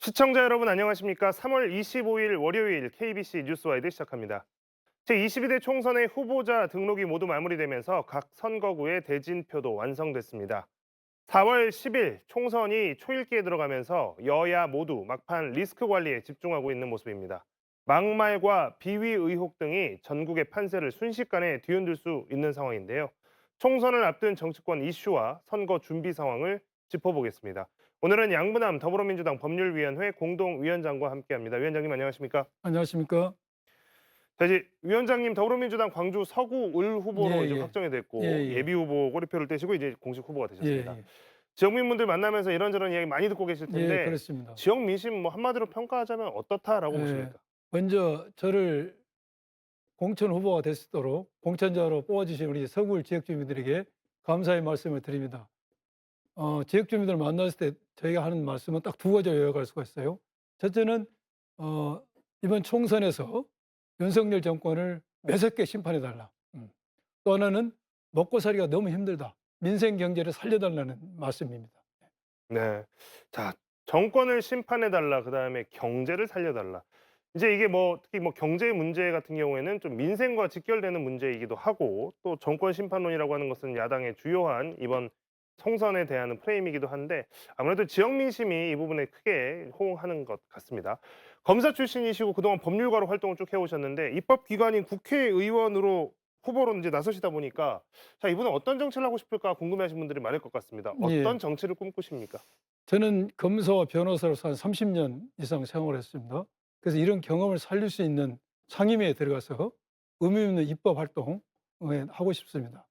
시청자 여러분 안녕하십니까? 3월 25일 월요일 KBC 뉴스와이드 시작합니다. 제22대 총선의 후보자 등록이 모두 마무리되면서 각 선거구의 대진표도 완성됐습니다. 4월 10일 총선이 초읽기에 들어가면서 여야 모두 막판 리스크 관리에 집중하고 있는 모습입니다. 막말과 비위 의혹 등이 전국의 판세를 순식간에 뒤흔들 수 있는 상황인데요. 총선을 앞둔 정치권 이슈와 선거 준비 상황을 짚어보겠습니다. 오늘은 양부남 더불어민주당 법률위원회 공동위원장과 함께합니다. 위원장님 안녕하십니까? 안녕하십니까? 자, 이제 위원장님 더불어민주당 광주 서구 을 후보로 이제 예예. 확정이 됐고 예예. 예비 후보 꼬리표를 떼시고 이제 공식 후보가 되셨습니다. 예예. 지역민분들 만나면서 이런저런 이야기 많이 듣고 계실 예 텐데 그렇습니다. 지역 민심 뭐 한마디로 평가하자면 어떻다라고 예. 보십니까? 먼저 저를 공천 후보가 될 수 있도록 공천자로 뽑아 주신 우리 서구을 지역 주민들에게 감사의 말씀을 드립니다. 지역 주민들을 만났을 때 저희가 하는 말씀은 딱 두 가지로 요약할 수가 있어요. 첫째는 어 이번 총선에서 윤석열 정권을 매섭게 심판해 달라. 또 하나는 먹고 살기가 너무 힘들다. 민생 경제를 살려 달라는 말씀입니다. 네. 자, 정권을 심판해 달라. 그다음에 경제를 살려 달라. 이제 이게 뭐 특히 뭐 경제 문제 같은 경우에는 좀 민생과 직결되는 문제이기도 하고 또 정권 심판론이라고 하는 것은 야당의 주요한 이번 총선에 대한 프레임이기도 한데 아무래도 지역 민심이 이 부분에 크게 호응하는 것 같습니다. 검사 출신이시고 그동안 법률가로 활동을 쭉 해오셨는데 입법기관인 국회의원으로 후보로 이제 나서시다 보니까 자 이분은 어떤 정치를 하고 싶을까 궁금해하시는 분들이 많을 것 같습니다. 예. 어떤 정치를 꿈꾸십니까? 저는 검사와 변호사로서 한 30년 이상 생활했습니다. 그래서 이런 경험을 살릴 수 있는 상임위에 들어가서 의미 있는 입법 활동 하고 싶습니다.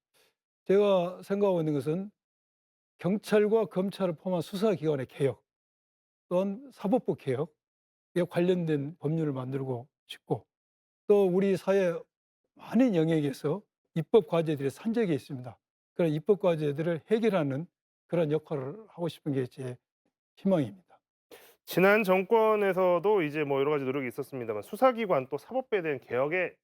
제가 생각하고 있는 것은 경찰과 검찰을 포함한 수사기관의 개혁 또는 사법부 개혁에 관련된 법률을 만들고 싶고 또 우리 사회 많은 영역에서 입법 과제들이 산적해 있습니다. 그런 입법 과제들을 해결하는 그런 역할을 하고 싶은 게 제 희망입니다. 지난 정권에서도 이제 뭐 여러 가지 노력이 있었습니다만 수사기관 또 사법부에 대한 개혁의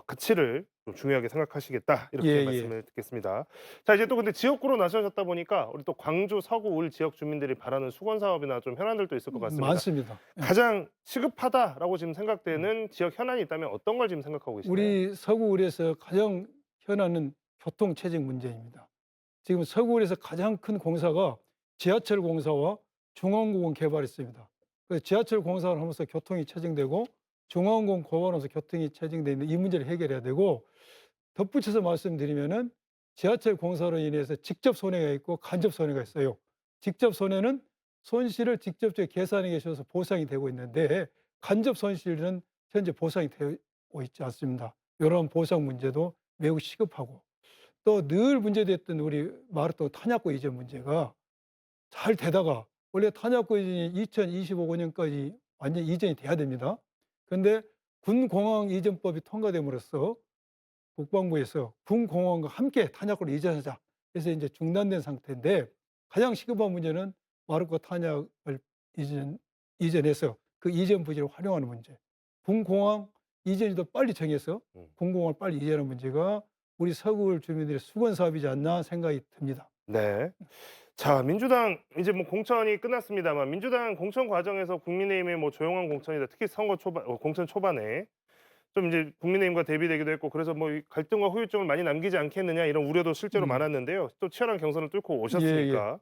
가치를 좀 중요하게 생각하시겠다 이렇게 예예. 말씀을 듣겠습니다. 자 이제 또 근데 지역구로 나서셨다 보니까 우리 또 광주 서구 을 지역 주민들이 바라는 수건 사업이나 좀 현안들도 있을 것 같습니다. 많습니다. 예. 가장 시급하다라고 지금 음. 생각되는 지역 현안이 있다면 어떤 걸 지금 생각하고 계시나요? 우리 서구울에서 가장 현안은 교통체증 문제입니다. 지금 서구울에서 가장 큰 공사가 지하철 공사와 중앙공원 개발했습니다. 그래서 지하철 공사를 하면서 교통이 체증되고 중앙공원 개발하면서 교통이 체증되는 이 문제를 해결해야 되고 덧붙여서 말씀드리면은 지하철 공사로 인해서 직접 손해가 있고 간접 손해가 있어요. 직접 손해는 손실을 직접적으로 계산해 계셔서 보상이 되고 있는데 간접 손실은 현재 보상이 되고 있지 않습니다. 이런 보상 문제도 매우 시급하고 또 늘 문제됐던 우리 마라톤 탄약고 이전 문제가 잘 되다가 원래 탄약고 이전이 2025년까지 완전 이전이 돼야 됩니다. 그런데 군공항 이전법이 통과됨으로써 국방부에서 군공항과 함께 탄약고를 이전하자. 그래서 이제 중단된 상태인데 가장 시급한 문제는 마루코 탄약을 이전해서 그 이전 부지를 활용하는 문제. 군공항 이전이 더 빨리 정해서 음. 군공항을 빨리 이전하는 문제가 우리 서구울 주민들의 수건 사업이지 않나 생각이 듭니다. 네. 자, 민주당 이제 뭐 공천이 끝났습니다만 민주당 공천 과정에서 국민의힘의 뭐 조용한 공천이다. 특히 선거 초반, 공천 초반에 좀 이제 국민의힘과 대비되기도 했고 그래서 뭐 이 갈등과 후유증을 많이 남기지 않겠느냐 이런 우려도 실제로 음. 많았는데요. 또 치열한 경선을 뚫고 예예. 오셨으니까.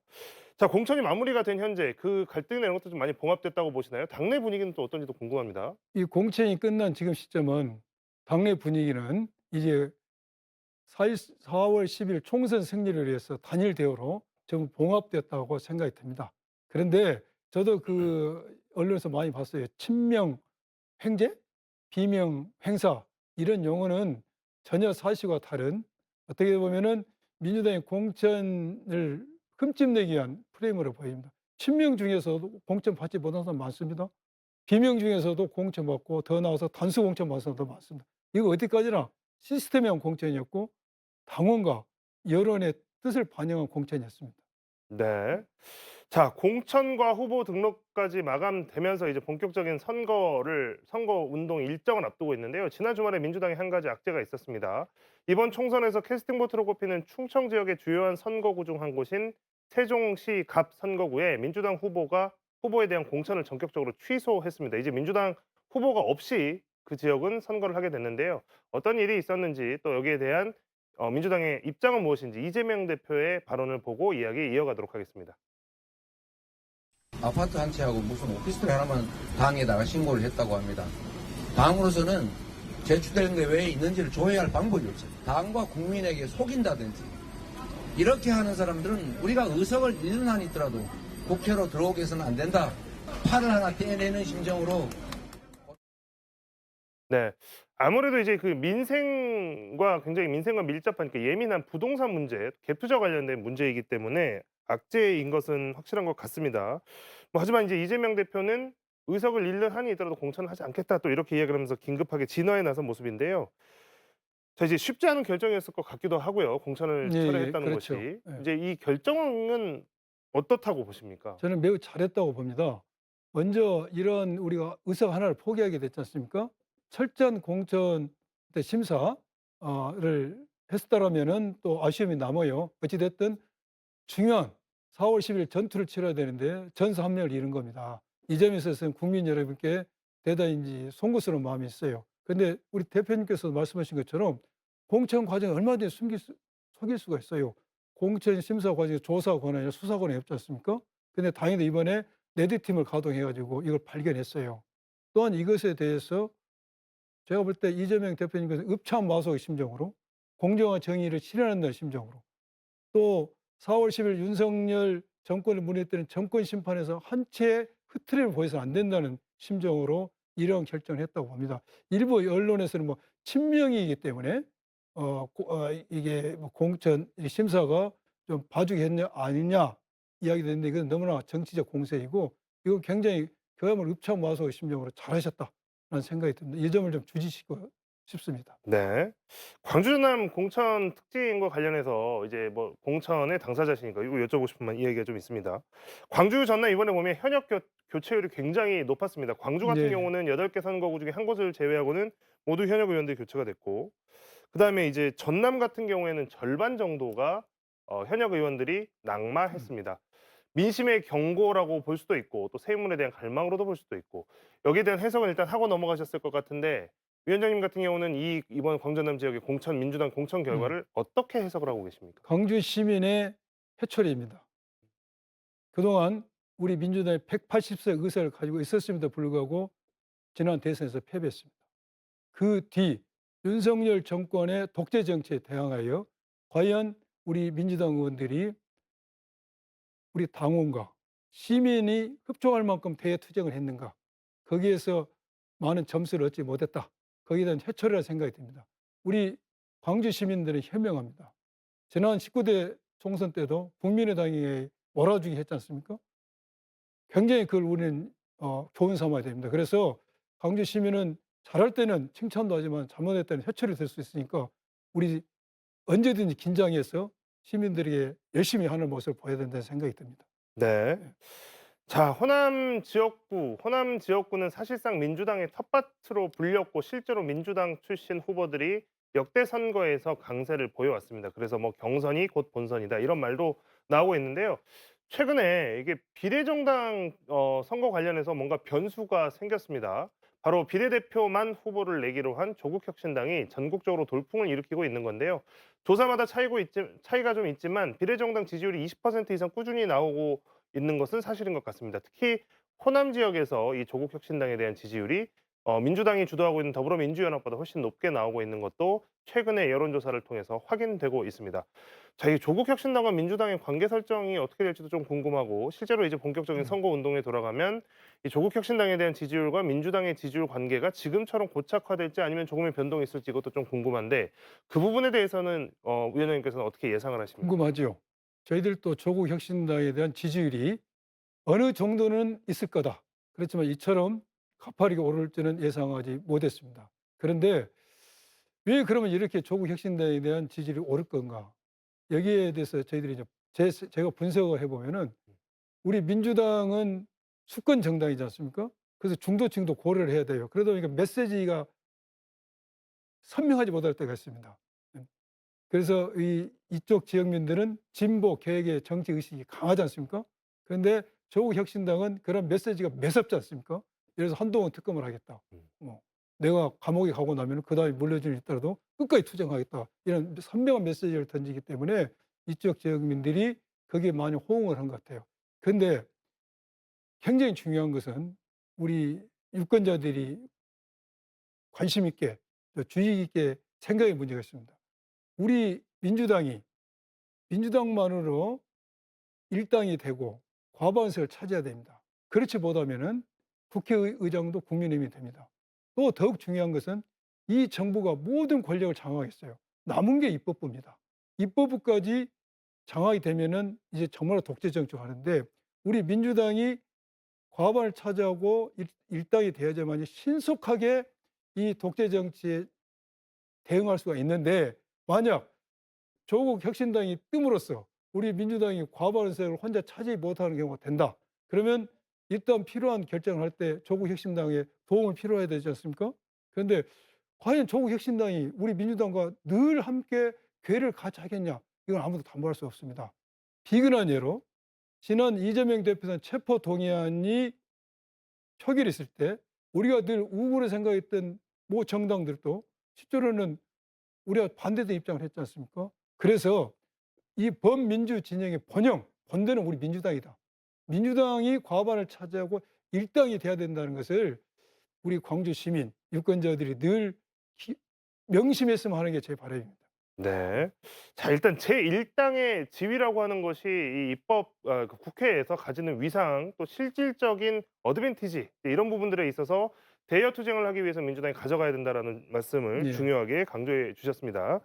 자, 공천이 마무리가 된 현재 그 갈등이나 이런 것도 좀 많이 봉합됐다고 보시나요? 당내 분위기는 또 어떤지도 궁금합니다. 이 공천이 끝난 지금 시점은 당내 분위기는 이제 4월 10일 총선 승리를 위해서 단일 대우로 전부 봉합됐다고 생각이 듭니다. 그런데 저도 그 언론에서 많이 봤어요. 친명 횡재, 비명 행사 이런 용어는 전혀 사실과 다른 어떻게 보면은 민주당의 공천을 흠집내기 위한 프레임으로 보입니다. 친명 중에서도 공천 받지 못한 사람 많습니다. 비명 중에서도 공천 받고 더 나아가서 단수 공천 받은 사람도 많습니다. 이거 어디까지나 시스템형 공천이었고 당원과 여론의 뜻을 반영한 공천이었습니다. 네. 자, 공천과 후보 등록까지 마감되면서 이제 본격적인 선거 운동 일정을 앞두고 있는데요. 지난 주말에 민주당에 한 가지 악재가 있었습니다. 이번 총선에서 캐스팅 보트로 꼽히는 충청 지역의 주요한 선거구 중 한 곳인 세종시 갑 선거구에 민주당 후보가 후보에 대한 공천을 전격적으로 취소했습니다. 이제 민주당 후보가 없이 그 지역은 선거를 하게 됐는데요. 어떤 일이 있었는지 또 여기에 대한 민주당의 입장은 무엇인지 이재명 대표의 발언을 보고 이야기 이어가도록 하겠습니다. 아파트 한 채하고 무슨 오피스텔 하나만 당에다가 신고를 했다고 합니다. 당으로서는 제출된 게 왜 있는지를 조회할 방법이 없어요. 당과 국민에게 속인다든지 이렇게 하는 사람들은 우리가 의석을 잃는 한이 있더라도 국회로 들어오게 해서는 안 된다. 팔을 하나 떼내는 심정으로. 네. 아무래도 이제 그 민생과 굉장히 민생과 밀접하니까 예민한 부동산 문제, 갭 투자 관련된 문제이기 때문에 악재인 것은 확실한 것 같습니다. 뭐 하지만 이제 이재명 대표는 의석을 잃는 한이 있더라도 공천을 하지 않겠다 또 이렇게 이야기를 하면서 긴급하게 진화에 나선 모습인데요. 자 이제 쉽지 않은 결정이었을 것 같기도 하고요. 공천을 예, 철회했다는 그렇죠. 것이. 예. 이제 이 결정은 어떻다고 보십니까? 저는 매우 잘했다고 봅니다. 먼저 이런 우리가 의석 하나를 포기하게 됐지 않습니까? 철저한 공천 때 심사를 했었다라면은 또 아쉬움이 남아요. 어찌 됐든 중요한 4월 10일 전투를 치러야 되는데 전사 한 명을 잃은 겁니다. 이 점에 있어서는 국민 여러분께 대단히 송구스러운 마음이 있어요. 근데 우리 대표님께서 말씀하신 것처럼 공천 과정을 얼마든지 속일 수가 있어요. 공천 심사 과정에 조사 권한이나 수사 권한이 없지 않습니까? 근데 다행히도 이번에 레드팀을 가동해 가지고 이걸 발견했어요. 또한 이것에 대해서 제가 볼 때 이재명 대표님께서 읍참마소의 심정으로 공정한 정의를 실현한다는 심정으로 또 4월 10일 윤석열 정권을 무너뜨린 정권 심판에서 한 채의 흐트림을 보여서는 안 된다는 심정으로 이런 결정을 했다고 봅니다. 일부 언론에서는 뭐 친명이기 때문에 이게 뭐 공천 심사가 좀 봐주겠냐 아니냐 이야기도 했는데 이건 너무나 정치적 공세이고 이거 굉장히 그야말로 읍참마소의 심정으로 잘하셨다라는 생각이 듭니다. 이 점을 좀 주지시고 싶습니다. 네. 광주 전남 공천 특징과 관련해서 이제 뭐 공천의 당사자시니까 이거 여쭤보고 싶은 이야기가 좀 있습니다. 광주 전남 이번에 보면 현역 교체율이 굉장히 높았습니다. 광주 같은 네. 경우는 8개 선거구 중에 한 곳을 제외하고는 모두 현역 의원들이 교체가 됐고 그다음에 이제 전남 같은 경우에는 절반 정도가 현역 의원들이 낙마했습니다. 민심의 경고라고 볼 수도 있고 또 세문에 대한 갈망으로도 볼 수도 있고 여기에 대한 해석은 일단 하고 넘어가셨을 것 같은데 위원장님 같은 경우는 이번 광전남 지역의 민주당 공천 음. 결과를 어떻게 해석을 하고 계십니까? 광주 시민의 회초리입니다. 그동안 우리 민주당이 180석 의석을 가지고 있었음에도 불구하고 지난 대선에서 패배했습니다. 그 뒤 윤석열 정권의 독재 정치에 대항하여 과연 우리 민주당 의원들이 우리 당원과 시민이 흡족할 만큼 대투쟁을 했는가? 거기에서 많은 점수를 얻지 못했다. 거기에 대한 회초리라 생각이 듭니다. 우리 광주 시민들은 현명합니다. 지난 19대 총선 때도 국민의당이 몰아주기 했지 않습니까? 굉장히 그걸 우리는 교훈 삼아야 됩니다. 그래서 광주 시민은 잘할 때는 칭찬도 하지만 잘못할 때는 회초리 될 수 있으니까 우리 언제든지 긴장해서 시민들에게 열심히 하는 모습을 보여야 된다는 생각이 듭니다. 네. 네. 자, 호남 지역구는 사실상 민주당의 텃밭으로 불렸고 실제로 민주당 출신 후보들이 역대 선거에서 강세를 보여왔습니다. 그래서 뭐 경선이 곧 본선이다 이런 말도 나오고 있는데요. 최근에 이게 비례정당 선거 관련해서 뭔가 변수가 생겼습니다. 바로 비례대표만 후보를 내기로 한 조국혁신당이 전국적으로 돌풍을 일으키고 있는 건데요. 조사마다 차이가 좀 있지만 비례정당 지지율이 20% 이상 꾸준히 나오고 있는 것은 사실인 것 같습니다. 특히 호남 지역에서 이 조국혁신당에 대한 지지율이 민주당이 주도하고 있는 더불어민주연합보다 훨씬 높게 나오고 있는 것도 최근의 여론조사를 통해서 확인되고 있습니다. 자, 이 조국혁신당과 민주당의 관계 설정이 어떻게 될지도 좀 궁금하고 실제로 이제 본격적인 음. 선거 운동에 돌아가면 이 조국혁신당에 대한 지지율과 민주당의 지지율 관계가 지금처럼 고착화될지 아니면 조금의 변동이 있을지 이것도 좀 궁금한데 그 부분에 대해서는 위원장님께서는 어떻게 예상을 하십니까? 궁금하죠. 저희들도 조국 혁신당에 대한 지지율이 어느 정도는 있을 거다. 그렇지만 이처럼 가파르게 오를 줄은 예상하지 못했습니다. 그런데 왜 그러면 이렇게 조국 혁신당에 대한 지지율이 오를 건가? 여기에 대해서 저희들이 이제 제가 분석을 해보면은 우리 민주당은 수권 정당이지 않습니까? 그래서 중도층도 고려를 해야 돼요. 그러다 보니까 메시지가 선명하지 못할 때가 있습니다. 그래서 이쪽 지역민들은 진보 개혁의 정치 의식이 강하지 않습니까? 그런데 조국 혁신당은 그런 메시지가 매섭지 않습니까? 예를 들어서 한동훈 특검을 하겠다. 음. 뭐 내가 감옥에 가고 나면 그다음에 물려주는 있더라도 끝까지 투쟁하겠다. 이런 선명한 메시지를 던지기 때문에 이쪽 지역민들이 거기에 많이 호응을 한 것 같아요. 그런데 굉장히 중요한 것은 우리 유권자들이 관심 있게 또 주의 있게 생각의 문제가 있습니다. 우리 민주당만으로 일당이 되고 과반석을 차지해야 됩니다. 그렇지 못하면은 국회의장도 국민의힘이 됩니다. 또 더욱 중요한 것은 이 정부가 모든 권력을 장악했어요. 남은 게 입법부입니다. 입법부까지 장악이 되면은 이제 정말로 독재 정치를 하는데 우리 민주당이 과반을 차지하고 일당이 되어야지만 신속하게 이 독재 정치에 대응할 수가 있는데 만약 조국 혁신당이 뜸으로써 우리 민주당이 과반석을 혼자 차지 못하는 경우가 된다. 그러면 일단 필요한 결정을 할 때 조국 혁신당의 도움을 필요해야 되지 않습니까? 그런데 과연 조국 혁신당이 우리 민주당과 늘 함께 궤를 같이 하겠냐? 이건 아무도 담보할 수 없습니다. 비근한 예로 지난 이재명 대표단 체포 동의안이 표결했을 때 우리가 늘 우물에 생각했던 모 정당들도 실제로는 우리가 반대된 입장을 했지 않습니까? 그래서 이 범민주 진영의 본대는 우리 민주당이다. 민주당이 과반을 차지하고 일당이 돼야 된다는 것을 우리 광주 시민, 유권자들이 늘 명심했으면 하는 게 제 바람입니다. 네. 자, 일단 제1당의 지위라고 하는 것이 이 그 국회에서 가지는 위상 또 실질적인 어드밴티지 이런 부분들에 있어서 대여 투쟁을 하기 위해서 민주당이 가져가야 된다라는 말씀을 예. 중요하게 강조해 주셨습니다.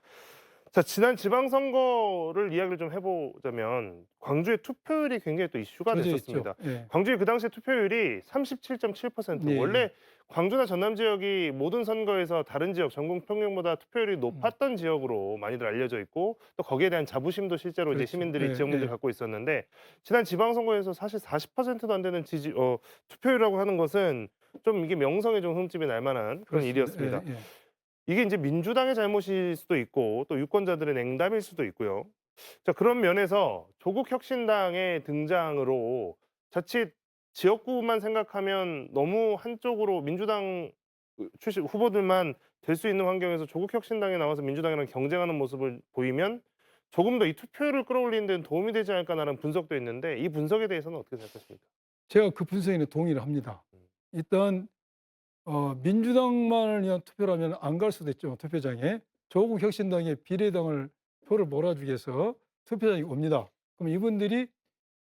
자, 지난 지방선거를 이야기를 좀 해보자면 광주의 투표율이 굉장히 또 이슈가 젖어 됐었습니다. 있죠. 예. 광주의 그 당시 투표율이 37.7%. 예, 원래 예. 광주나 전남 지역이 모든 선거에서 다른 지역 전국 평균보다 투표율이 높았던 지역으로 많이들 알려져 있고 또 거기에 대한 자부심도 실제로 이제 그렇죠. 시민들이 예, 지역민들이 예. 갖고 있었는데 지난 지방선거에서 사실 40%도 안 되는 투표율이라고 하는 것은 좀 이게 명성에 좀 흠집이 날 만한 그런 그렇습니다. 일이었습니다. 예, 예. 이게 이제 민주당의 잘못일 수도 있고 또 유권자들의 냉담일 수도 있고요. 자, 그런 면에서 조국 혁신당의 등장으로 자칫 지역구만 생각하면 너무 한쪽으로 민주당 출신 후보들만 될 수 있는 환경에서 조국 혁신당에 나와서 민주당이랑 경쟁하는 모습을 보이면 조금 더 이 투표율을 끌어올리는 데는 도움이 되지 않을까라는 분석도 있는데 이 분석에 대해서는 어떻게 생각하십니까? 제가 그 분석에는 동의를 합니다. 일단 민주당만을 위한 투표라면 안 갈 수도 있죠, 투표장에. 조국 혁신당의 비례당을 표를 몰아주기 위해서 투표장에 옵니다. 그럼 이분들이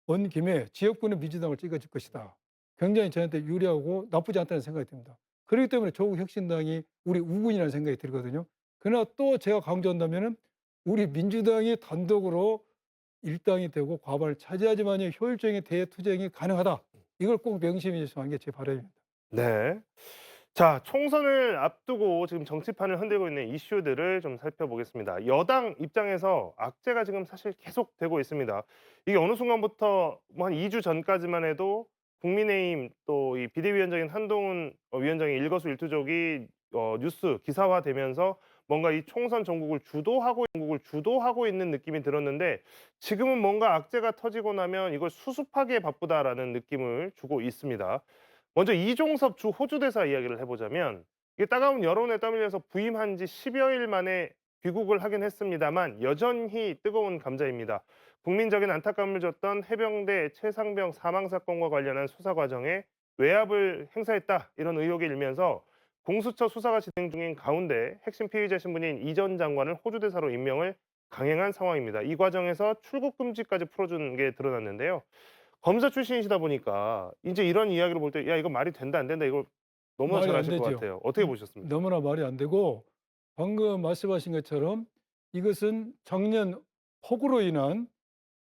온 김에 지역구는 민주당을 찍어줄 것이다. 굉장히 저한테 유리하고 나쁘지 않다는 생각이 듭니다. 그렇기 때문에 조국 혁신당이 우리 우군이라는 생각이 들거든요. 그러나 또 제가 강조한다면은 우리 민주당이 단독으로 일당이 되고 과반을 차지하지만 효율적인 대투쟁이 가능하다. 이걸 꼭 명심해 주시는 게 제 바람입니다. 네. 자, 총선을 앞두고 지금 정치판을 흔들고 있는 이슈들을 좀 살펴보겠습니다. 여당 입장에서 악재가 지금 사실 계속되고 있습니다. 이게 어느 순간부터 뭐 한 2주 전까지만 해도 국민의힘 또 이 비대위원장인 한동훈 위원장의 일거수일투족이 뉴스 기사화되면서 뭔가 이 총선 전국을 주도하고 있는 느낌이 들었는데 지금은 뭔가 악재가 터지고 나면 이걸 수습하기에 바쁘다라는 느낌을 주고 있습니다. 먼저 이종섭 주 호주 대사 이야기를 해보자면 이게 따가운 여론에 떠밀려서 부임한 지 10여 일 만에 귀국을 하긴 했습니다만 여전히 뜨거운 감자입니다. 국민적인 안타까움을 줬던 해병대 최상병 사망 사건과 관련한 수사 과정에 외압을 행사했다 이런 의혹이 일면서 공수처 수사가 진행 중인 가운데 핵심 피의자 신분인 이 전 장관을 호주 대사로 임명을 강행한 상황입니다. 이 과정에서 출국 금지까지 풀어준 게 드러났는데요. 검사 출신이시다 보니까 이제 이런 이야기를 볼 때 야 이거 말이 된다 안 된다 이걸 너무나 말이 잘 안 아실 것 되죠. 같아요. 어떻게 보셨습니까? 너무나 말이 안 되고 방금 말씀하신 것처럼 이것은 작년 폭우로 인한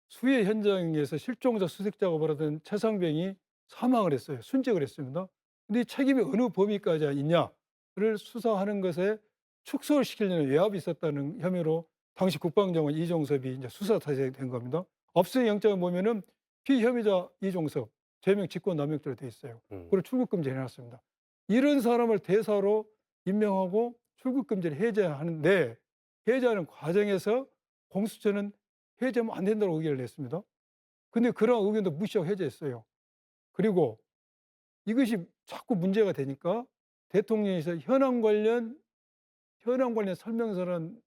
수해 현장에서 실종자 수색 작업을 하던 최상병이 사망을 했어요. 순직을 했습니다. 근데 이 책임이 어느 범위까지 있냐를 수사하는 것에 축소를 시키려는 외압이 있었다는 혐의로 당시 국방장관 이종섭이 이제 수사 타석이 된 겁니다. 업생 영장을 보면은 피혐의자 이종섭 죄명 직권남용죄로 돼 있어요. 그리고 출국금지 해놨습니다. 이런 사람을 대사로 임명하고 출국금지를 해제하는데 해제하는 과정에서 공수처는 해제하면 안 된다고 의견을 냈습니다. 근데 그런 의견도 무시하고 해제했어요. 그리고 이것이 자꾸 문제가 되니까 대통령에서 현안 관련 설명서라는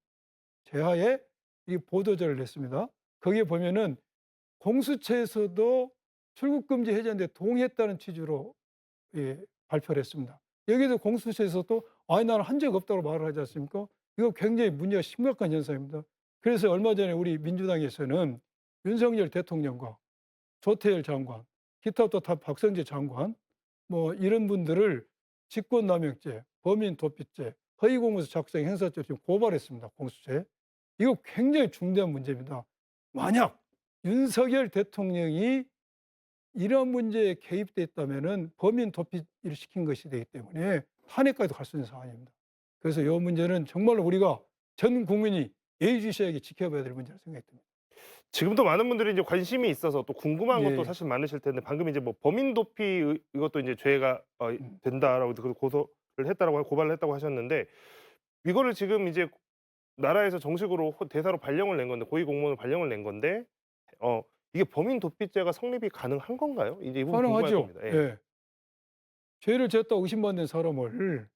제하에 이 보도자를 냈습니다. 거기에 보면은 공수처에서도 출국 금지 해제하는데 동의했다는 취지로 발표를 했습니다. 여기에서 공수처에서도 아니 나는 한 적 없다고 말을 하지 않습니까? 이거 굉장히 문제가 심각한 현상입니다. 그래서 얼마 전에 우리 민주당에서는 윤석열 대통령과 조태열 장관, 기타 또 다 박성재 장관 뭐 이런 분들을 직권남용죄, 범인도피죄, 허위공문서 작성 행사죄로 지금 고발했습니다. 공수처에. 이거 굉장히 중대한 문제입니다. 만약 윤석열 대통령이 이런 문제에 개입돼 있다면은 범인 도피를 시킨 것이 되기 때문에 탄핵까지도 갈 수 있는 상황입니다. 그래서 이 문제는 정말로 우리가 전 국민이 예의주시하게 지켜봐야 될 문제라고 생각이 듭니다. 지금도 많은 분들이 이제 관심이 있어서 또 궁금한 것도 예. 사실 많으실 텐데 방금 이제 뭐 범인 도피 이것도 이제 죄가 된다라고 그 고소를 했다라고 고발을 했다고 하셨는데 이거를 지금 이제 나라에서 정식으로 대사로 발령을 낸 건데 고위 공무원으로 발령을 낸 건데 이게 범인 도피죄가 성립이 가능한 건가요? 이제 이 부분 궁금할 가능하죠. 겁니다. 예. 예. 죄를 지었다고 의심받는 사람을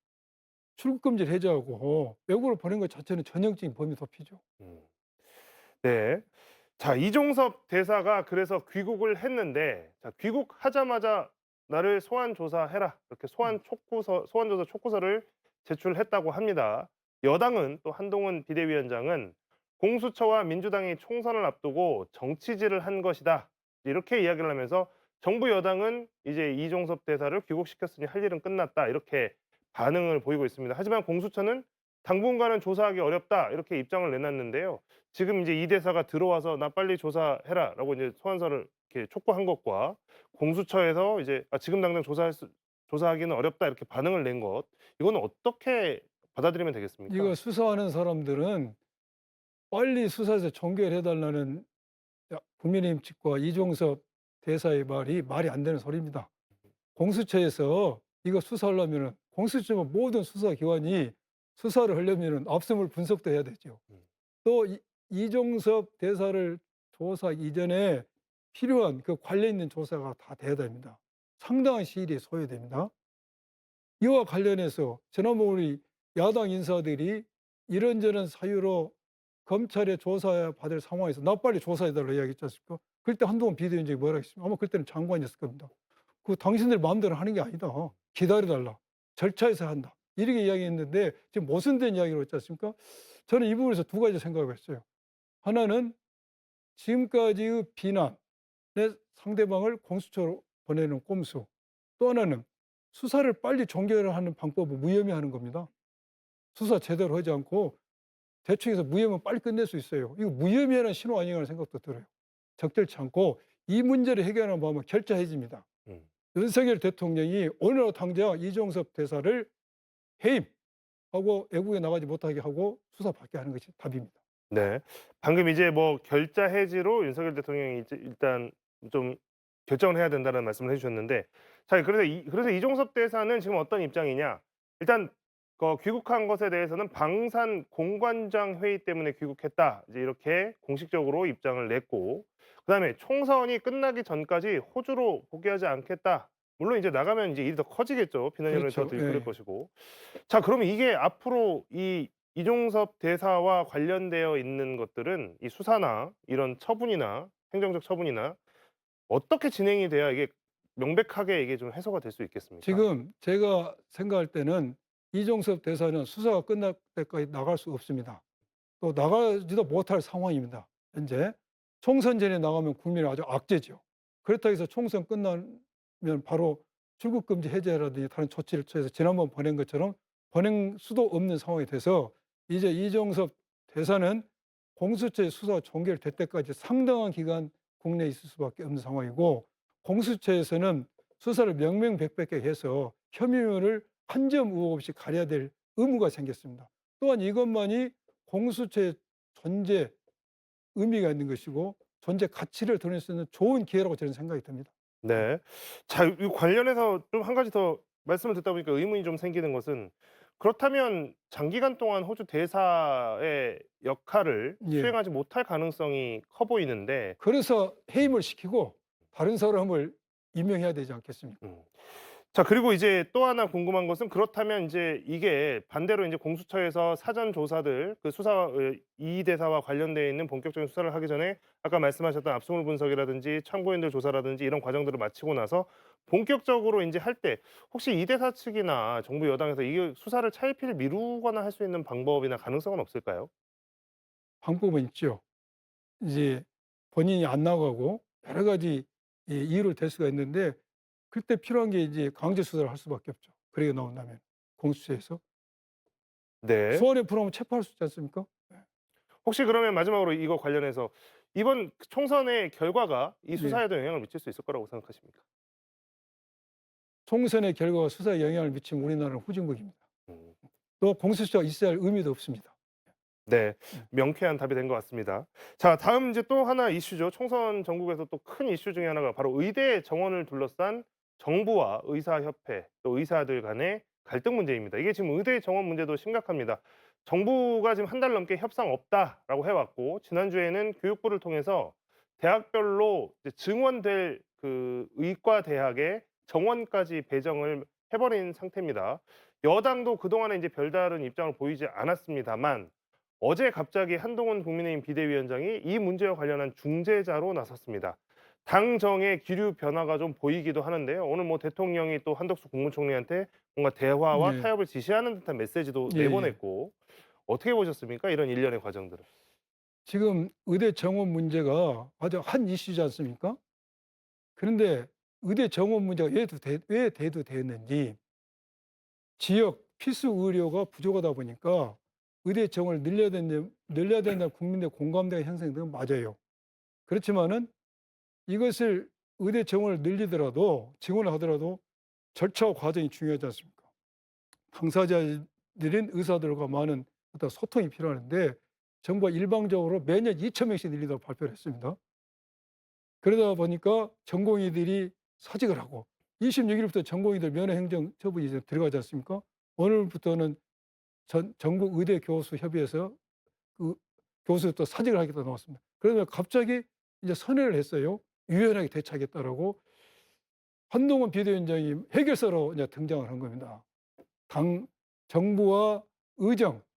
출국 금지를 해제하고 외국으로 보낸 것 자체는 전형적인 범인 도피죠. 음. 네. 자, 이종섭 대사가 그래서 귀국을 했는데 자, 귀국하자마자 나를 소환 조사해라. 이렇게 소환 조사 촉구서를 제출했다고 합니다. 여당은 또 한동훈 비대위원장은 공수처와 민주당이 총선을 앞두고 정치질을 한 것이다. 이렇게 이야기를 하면서 정부 여당은 이제 이종섭 대사를 귀국시켰으니 할 일은 끝났다. 이렇게 반응을 보이고 있습니다. 하지만 공수처는 당분간은 조사하기 어렵다. 이렇게 입장을 내놨는데요. 지금 이제 이 대사가 들어와서 나 빨리 조사해라라고 이제 소환서를 이렇게 촉구한 것과 공수처에서 이제 지금 당장 조사하기는 어렵다 이렇게 반응을 낸 것, 이거는 어떻게 받아들이면 되겠습니까? 이거 수사하는 사람들은 빨리 수사에서 종결해 달라는 국민의힘 측과 이종섭 대사의 말이 안 되는 소리입니다. 공수처에서 이거 수사하려면은 공수처 모든 수사기관이 수사를 하려면은 압수물 분석도 해야 되죠. 또 이종섭 대사를 조사 이전에 필요한 그 관련 있는 조사가 다 돼야 됩니다. 상당한 시일이 소요됩니다. 이와 관련해서 지난번 우리 야당 인사들이 이런저런 사유로 검찰에 조사받을 상황에서 나 빨리 조사해달라 이야기했지 않습니까? 그때 한동훈 비대위원장이 뭐라 했습니까? 아마 그때는 장관이었을 겁니다. 그 당신들 마음대로 하는 게 아니다. 기다려달라. 절차에서 한다. 이렇게 이야기했는데 지금 모순된 이야기로 했지 않습니까? 저는 이 부분에서 두 가지 생각을 했어요. 하나는 지금까지의 비난의 상대방을 공수처로 보내는 꼼수. 또 하나는 수사를 빨리 종결하는 방법을 무혐의하는 겁니다. 수사 제대로 하지 않고 대충 해서 무혐의면 빨리 끝낼 수 있어요. 이거 무혐의라는 신호 아니냐는 생각도 들어요. 적절치 않고 이 문제를 해결하는 방법은 결자해집니다. 윤석열 대통령이 오늘 당장 이종섭 대사를 해임하고 외국에 나가지 못하게 하고 수사받게 하는 것이 답입니다. 네. 방금 이제 뭐 결자 해지로 윤석열 대통령이 이제 일단 좀 결정을 해야 된다는 말씀을 해주셨는데, 자, 그래서 이종섭 대사는 지금 어떤 입장이냐? 일단 귀국한 것에 대해서는 방산 공관장 회의 때문에 귀국했다. 이제 이렇게 공식적으로 입장을 냈고, 그다음에 총선이 끝나기 전까지 호주로 복귀하지 않겠다. 물론 이제 나가면 이제 일이 더 커지겠죠. 비난 여론이 더 그렇죠. 들끓을 예. 것이고. 자, 그러면 이게 앞으로 이 이종섭 대사와 관련되어 있는 것들은 이 수사나 이런 처분이나 행정적 처분이나 어떻게 진행이 돼야 이게 명백하게 이게 좀 해소가 될 수 있겠습니까? 지금 제가 생각할 때는 이종섭 대사는 수사가 끝날 때까지 나갈 수 없습니다. 또 나가지도 못할 상황입니다. 현재 총선 전에 나가면 국민이 아주 악재죠. 그렇다고 해서 총선 끝나면 바로 출국금지 해제라든지 다른 조치를 취해서 지난번 보낸 것처럼 보낼 수도 없는 상황이 돼서 이제 이종섭 대사는 공수처의 수사가 종결될 때까지 상당한 기간 국내에 있을 수밖에 없는 상황이고, 공수처에서는 수사를 명명백백하게 해서 혐의를 한 점 의혹 없이 가려야 될 의무가 생겼습니다. 또한 이것만이 공수처의 존재 의미가 있는 것이고 존재 가치를 드러낼 수 있는 좋은 기회라고 저는 생각이 듭니다. 네. 자, 이 관련해서 좀 한 가지 더 말씀을 듣다 보니까 의문이 좀 생기는 것은, 그렇다면 장기간 동안 호주 대사의 역할을 예. 수행하지 못할 가능성이 커 보이는데. 그래서 해임을 시키고 다른 사람을 임명해야 되지 않겠습니까? 음. 자, 그리고 이제 또 하나 궁금한 것은 그렇다면 이제 이게 반대로 이제 공수처에서 사전 조사들 그 수사 이 대사와 관련돼 있는 본격적인 수사를 하기 전에 아까 말씀하셨던 압수물 분석이라든지 참고인들 조사라든지 이런 과정들을 마치고 나서 본격적으로 인제 할 때 혹시 이 대사 측이나 정부 여당에서 이 수사를 차일피일 미루거나 할 수 있는 방법이나 가능성은 없을까요? 방법은 있죠. 이제 본인이 안 나가고 여러 가지 이유를 댈 수가 있는데 그때 필요한 게 이제 강제 수사를 할 수밖에 없죠. 그러게 나온다면 공수처에서 네. 소환에 불하면 체포할 수 있지 않습니까? 혹시 그러면 마지막으로 이거 관련해서 이번 총선의 결과가 이 네. 수사에도 영향을 미칠 수 있을 거라고 생각하십니까? 총선의 결과가 수사에 영향을 미치면 우리나라는 후진국입니다. 음. 또 공수처가 있어야 할 의미도 없습니다. 네. 네. 명쾌한 답이 된 것 같습니다. 자, 다음 이제 또 하나 이슈죠. 총선 전국에서 또 큰 이슈 중에 하나가 바로 의대 정원을 둘러싼 정부와 의사협회 또 의사들 간의 갈등 문제입니다. 이게 지금 의대 정원 문제도 심각합니다. 정부가 지금 한 달 넘게 협상 없다라고 해왔고 지난주에는 교육부를 통해서 대학별로 이제 증원될 그 의과 대학의 정원까지 배정을 해버린 상태입니다. 여당도 그동안에 이제 별다른 입장을 보이지 않았습니다만 어제 갑자기 한동훈 국민의힘 비대위원장이 이 문제와 관련한 중재자로 나섰습니다. 당정의 기류 변화가 좀 보이기도 하는데요. 오늘 뭐 대통령이 또 한덕수 국무총리한테 뭔가 대화와 네. 타협을 지시하는 듯한 메시지도 예, 예. 내보냈고 어떻게 보셨습니까? 이런 일련의 과정들을. 지금 의대 정원 문제가 아주 한 이슈지 않습니까? 그런데 의대 정원 문제가 왜 대두되었는지 지역 필수 의료가 부족하다 보니까 의대 정원을 늘려야 된다는 국민의 공감대가 형성된 건 맞아요. 그렇지만은 이것을 의대 정원을 늘리더라도 지원을 하더라도 절차와 과정이 중요하지 않습니까? 당사자들인 의사들과 많은 어떤 소통이 필요한데 정부가 일방적으로 매년 2천 명씩 늘리다고 발표를 했습니다. 그러다 보니까 전공의들이 사직을 하고 26일부터 전공의들 면허행정 처분이 이제 들어가지 않습니까? 오늘부터는 전국 의대 교수 협의회에서 그 교수 또 사직을 하겠다 나왔습니다. 그러면 갑자기 이제 선회를 했어요. 유연하게 대처하겠다라고 한동훈 비대위원장이 해결사로 이제 등장을 한 겁니다. 당 정부와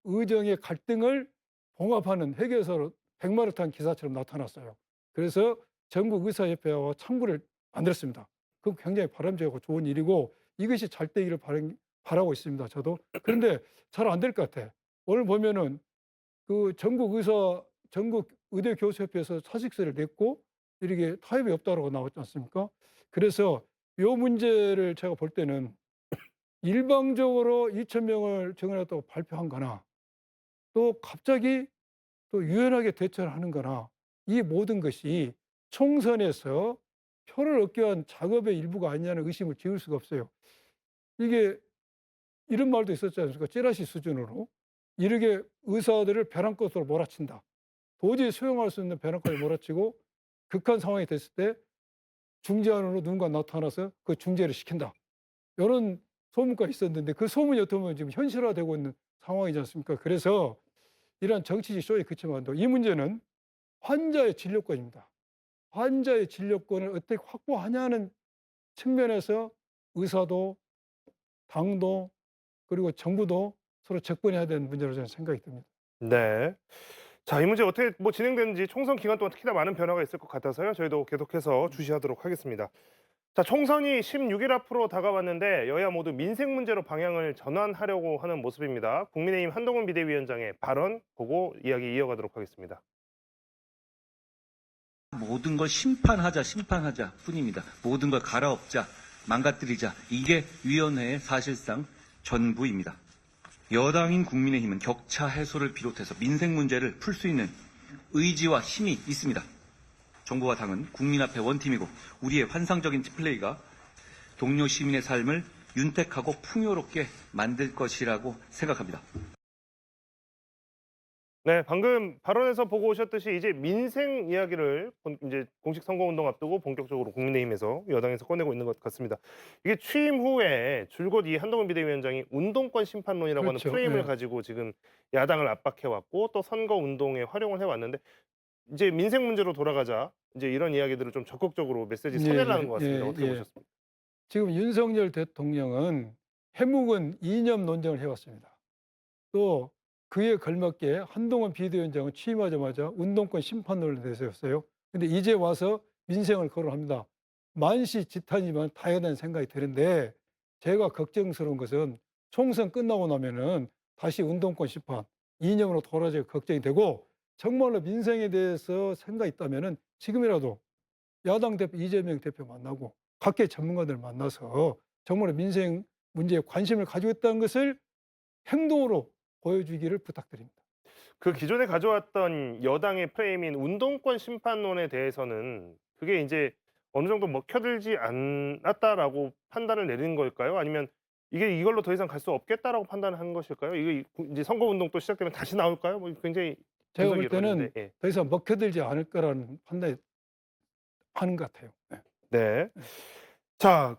의정의 갈등을 봉합하는 해결사로 백마를 탄 기사처럼 나타났어요. 그래서 전국 의사협회와 창구를 만들었습니다. 그건 굉장히 바람직하고 좋은 일이고 이것이 잘 되기를 바라고 있습니다. 저도. 그런데 잘 안 될 것 같아. 오늘 보면은 그 전국 의대 교수협회에서 사직서를 냈고 이렇게 타협이 없다라고 나왔지 않습니까? 그래서 이 문제를 제가 볼 때는 일방적으로 2천 명을 정해놨다고 발표한 거나 또 갑자기 또 유연하게 대처를 하는 거나 이 모든 것이 총선에서 표를 얻기 위한 작업의 일부가 아니냐는 의심을 지울 수가 없어요. 이게 이런 말도 있었지 않습니까? 찌라시 수준으로 이렇게 의사들을 벼랑끝으로 몰아친다. 도저히 수용할 수 있는 벼랑끝을 몰아치고 극한 상황이 됐을 때 중재안으로 누군가 나타나서 그 중재를 시킨다. 이런 소문가 있었는데 그 소문이 어떻게 보면 지금 현실화되고 있는 상황이지 않습니까? 그래서 이러한 정치적 쇼에 그치면 안 되고 이 문제는 환자의 진료권입니다. 환자의 진료권을 어떻게 확보하냐는 측면에서 의사도 당도 그리고 정부도 서로 접근해야 되는 문제로 저는 생각이 듭니다. 네. 자, 이 문제 어떻게 뭐 진행되는지 총선 기간 동안 특히나 많은 변화가 있을 것 같아서요. 저희도 계속해서 주시하도록 하겠습니다. 자, 총선이 16일 앞으로 다가왔는데 여야 모두 민생 문제로 방향을 전환하려고 하는 모습입니다. 국민의힘 한동훈 비대위원장의 발언 보고 이야기 이어가도록 하겠습니다. 모든 걸 심판하자 뿐입니다. 모든 걸 갈아엎자, 망가뜨리자. 이게 위원회의 사실상 전부입니다. 여당인 국민의힘은 격차 해소를 비롯해서 민생 문제를 풀 수 있는 의지와 힘이 있습니다. 정부와 당은 국민 앞에 원팀이고 우리의 환상적인 팀플레이가 동료 시민의 삶을 윤택하고 풍요롭게 만들 것이라고 생각합니다. 네, 방금 발언에서 보고 오셨듯이 이제 민생 이야기를 이제 공식 선거운동 앞두고 본격적으로 국민의힘에서 여당에서 꺼내고 있는 것 같습니다. 이게 취임 후에 줄곧 이 한동훈 비대위원장이 운동권 심판론이라고 그렇죠. 하는 프레임을 예. 가지고 지금 야당을 압박해 왔고 또 선거 운동에 활용을 해 왔는데 이제 민생 문제로 돌아가자. 이제 이런 이야기들을 좀 적극적으로 메시지 예, 전해라는 예, 것 같습니다. 예, 어떻게 예. 보셨습니까? 지금 윤석열 대통령은 해묵은 이념 논쟁을 해왔습니다. 또 그에 걸맞게 한동훈 비대위원장은 취임하자마자 운동권 심판론을 내세웠어요. 근데 이제 와서 민생을 거론합니다. 만시지탄이지만 다해야 되는 생각이 드는데 제가 걱정스러운 것은 총선 끝나고 나면은 다시 운동권 심판, 이념으로 돌아질 걱정이 되고 정말로 민생에 대해서 생각이 있다면은 지금이라도 야당 대표 이재명 대표 만나고 각계 전문가들 만나서 정말 민생 문제에 관심을 가지고 있다는 것을 행동으로 보여주기를 부탁드립니다. 그 기존에 가져왔던 여당의 프레임인 운동권 심판론에 대해서는 그게 이제 어느 정도 먹혀들지 않았다라고 판단을 내린 걸까요? 아니면 이게 이걸로 더 이상 갈 수 없겠다라고 판단을 한 것일까요? 이게 이제 선거 운동 또 시작되면 다시 나올까요? 뭐 굉장히 제가 분석이 볼 때는 이루어지는데, 예. 더 이상 먹혀들지 않을 거라는 판단이 하는 것 같아요. 네. 네. 자,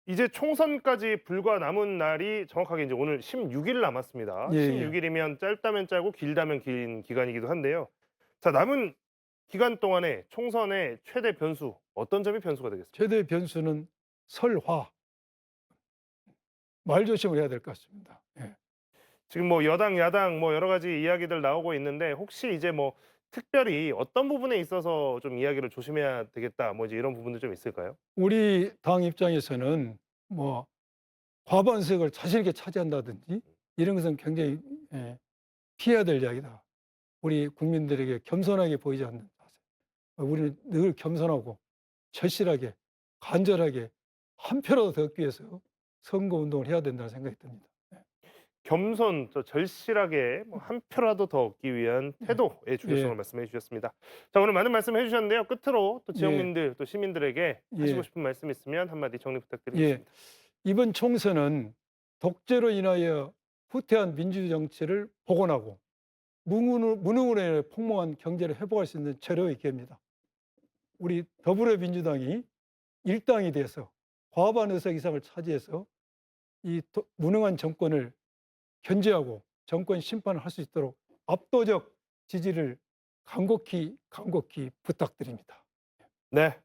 이제 총선까지 불과 남은 날이 정확하게 이제 오늘 16일 남았습니다. 예, 예. 16일이면 짧다면 짧고 길다면 긴 기간이기도 한데요. 자, 남은 기간 동안에 총선의 최대 변수 어떤 점이 변수가 되겠습니까? 최대 변수는 설화. 말조심을 해야 될 것 같습니다. 예. 지금 뭐 여당, 야당 뭐 여러 가지 이야기들 나오고 있는데 혹시 이제 뭐 특별히 어떤 부분에 있어서 좀 이야기를 조심해야 되겠다, 뭐 이제 이런 부분도 좀 있을까요? 우리 당 입장에서는 뭐 과반석을 자신 있게 차지한다든지 이런 것은 굉장히 피해야 될 이야기다. 우리 국민들에게 겸손하게 보이지 않는 자세. 우리는 늘 겸손하고 절실하게 간절하게 한 표라도 더 얻기 위해서 선거 운동을 해야 된다는 생각이 듭니다. 겸손, 또 절실하게 뭐 한 표라도 더 얻기 위한 태도의 중요성을 예. 말씀해 주셨습니다. 자, 오늘 많은 말씀 해주셨는데요. 끝으로 또 지역민들, 또 시민들에게 하시고 예. 싶은 말씀 있으면 한마디 정리 예. 부탁드리겠습니다. 이번 총선은 독재로 인하여 후퇴한 민주주의 정치를 복원하고 무능으로 인해 폭망한 경제를 회복할 수 있는 절호의 기회입니다. 우리 더불어민주당이 일당이 돼서 과반 의석 이상을 차지해서 이 무능한 정권을 견제하고 정권 심판을 할 수 있도록 압도적 지지를 간곡히 부탁드립니다. 네.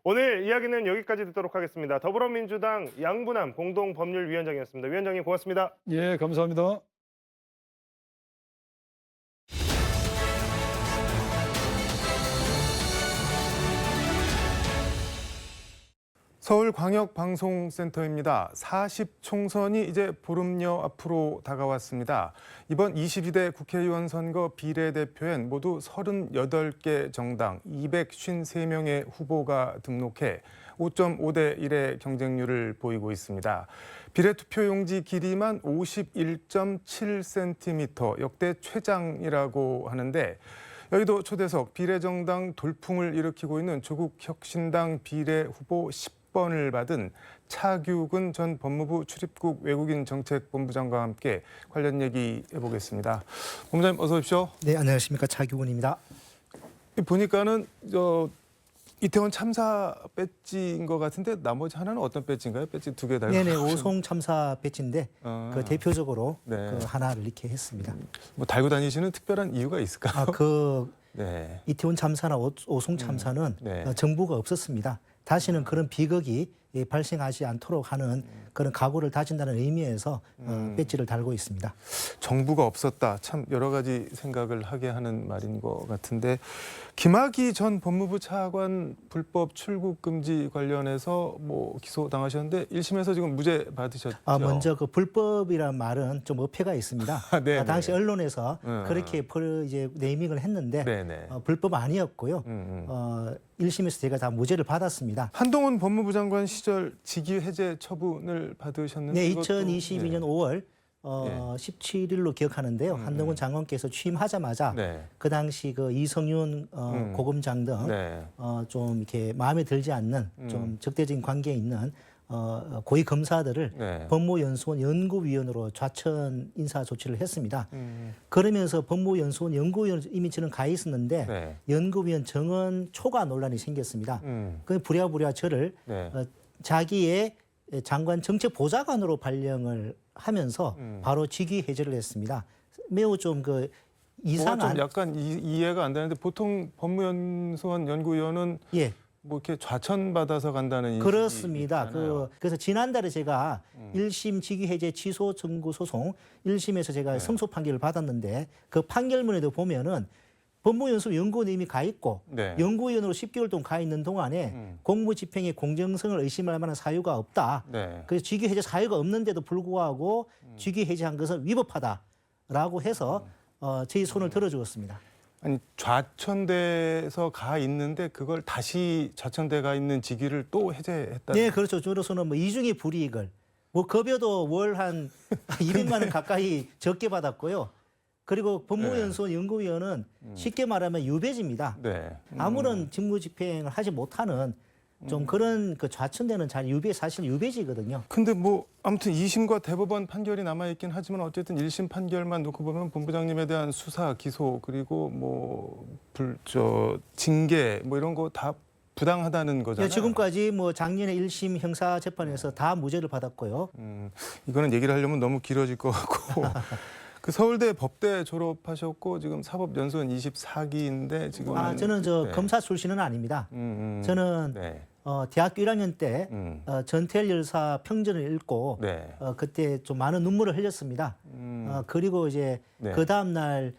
오늘 이야기는 여기까지 듣도록 하겠습니다. 더불어민주당 양분남 공동법률위원장이었습니다. 위원장님 고맙습니다. 예, 감사합니다. 서울광역방송센터입니다. 40총선이 이제 보름여 앞으로 다가왔습니다. 이번 22대 국회의원 선거 비례대표엔 모두 38개 정당 253명의 후보가 등록해 5.5대 1의 경쟁률을 보이고 있습니다. 비례투표용지 길이만 51.7cm, 역대 최장이라고 하는데 여의도 초대석 비례정당 돌풍을 일으키고 있는 조국혁신당 비례후보 10번을 받은 차규근 전 법무부 출입국 외국인 정책본부장과 함께 관련 얘기 해보겠습니다. 본부장님 어서 오십시오. 네, 안녕하십니까. 차규근입니다. 보니까는 이태원 참사 배지인 것 같은데 나머지 하나는 어떤 배지인가요? 배지 두 개 달고. 네네, 오송 참사 배지인데 그 대표적으로 네. 그 하나를 이렇게 했습니다. 뭐 달고 다니시는 특별한 이유가 있을까요? 그 네. 이태원 참사나 오송 참사는 네. 정부가 없었습니다. 다시는 그런 비극이 발생하지 않도록 하는 그런 각오를 다진다는 의미에서 배지를 달고 있습니다. 정부가 없었다. 참 여러 가지 생각을 하게 하는 말인 것 같은데 김학의 전 법무부 차관 불법 출국 금지 관련해서 뭐 기소당하셨는데 1심에서 지금 무죄 받으셨죠? 먼저 그 불법이란 말은 좀 어폐가 있습니다. 네네. 당시 언론에서 그렇게 이제 네이밍을 했는데 네네. 불법 아니었고요. 1심에서 제가 다 무죄를 받았습니다. 한동훈 법무부 장관 시절 직위 해제 처분을 받으셨는데 네, 이것도, 2022년 5월 17일로 기억하는데요. 한동훈 장관께서 취임하자마자 네. 그 당시 그 이성윤 고검장 등 네. 좀 이렇게 마음에 들지 않는 좀 적대적인 관계에 있는 고위 검사들을 네. 법무연수원 연구위원으로 좌천 인사 조치를 했습니다. 그러면서 법무연수원 연구위원 이미 저는 가 있었는데 네. 연구위원 정원 초과 논란이 생겼습니다. 그 부랴부랴 저를 네. 자기의 장관 정책 보좌관으로 발령을 하면서 바로 직위 해제를 했습니다. 매우 좀 이상한 좀 약간 이해가 안 되는데 보통 법무연수원 연구위원은 예. 뭐 이렇게 좌천받아서 간다는 인식이 그렇습니다. 있잖아요. 그래서 지난달에 제가 1심 직위해제 취소 청구 소송 1심에서 제가 네. 승소 판결을 받았는데 그 판결문에도 보면은 법무연수원 연구원에 이미 가 있고 네. 연구위원으로 10개월 동안 가 있는 동안에 공무집행의 공정성을 의심할 만한 사유가 없다. 네. 그래서 직위해제 사유가 없는데도 불구하고 직위해제한 것은 위법하다라고 해서 저희 손을 들어주었습니다. 아니 좌천돼서 가 있는데 그걸 다시 좌천돼 가 있는 직위를 또 해제했다. 네, 그렇죠. 저로서는 뭐 이중의 불이익을 뭐 급여도 월 한 200만 원 가까이 적게 받았고요. 그리고 법무연수원 연구위원은 쉽게 말하면 유배지입니다. 네. 아무런 직무 집행을 하지 못하는 좀 그런 그 좌천되는 사실 유배지거든요. 근데 뭐 아무튼 2심과 대법원 판결이 남아 있긴 하지만 어쨌든 1심 판결만 놓고 보면 본부장님에 대한 수사, 기소 그리고 뭐 징계 뭐 이런 거 다 부당하다는 거잖아요. 네, 지금까지 뭐 작년에 1심 형사 재판에서 다 무죄를 받았고요. 이거는 얘기를 하려면 너무 길어질 것 같고. 그 서울대 법대 졸업하셨고 지금 사법연수원 24기인데 지금 저는 저 네. 검사 출신은 아닙니다. 저는 네. 대학교 1학년 때 전태일 열사 평전을 읽고 네. 그때 좀 많은 눈물을 흘렸습니다. 그리고 이제 네. 그 다음 날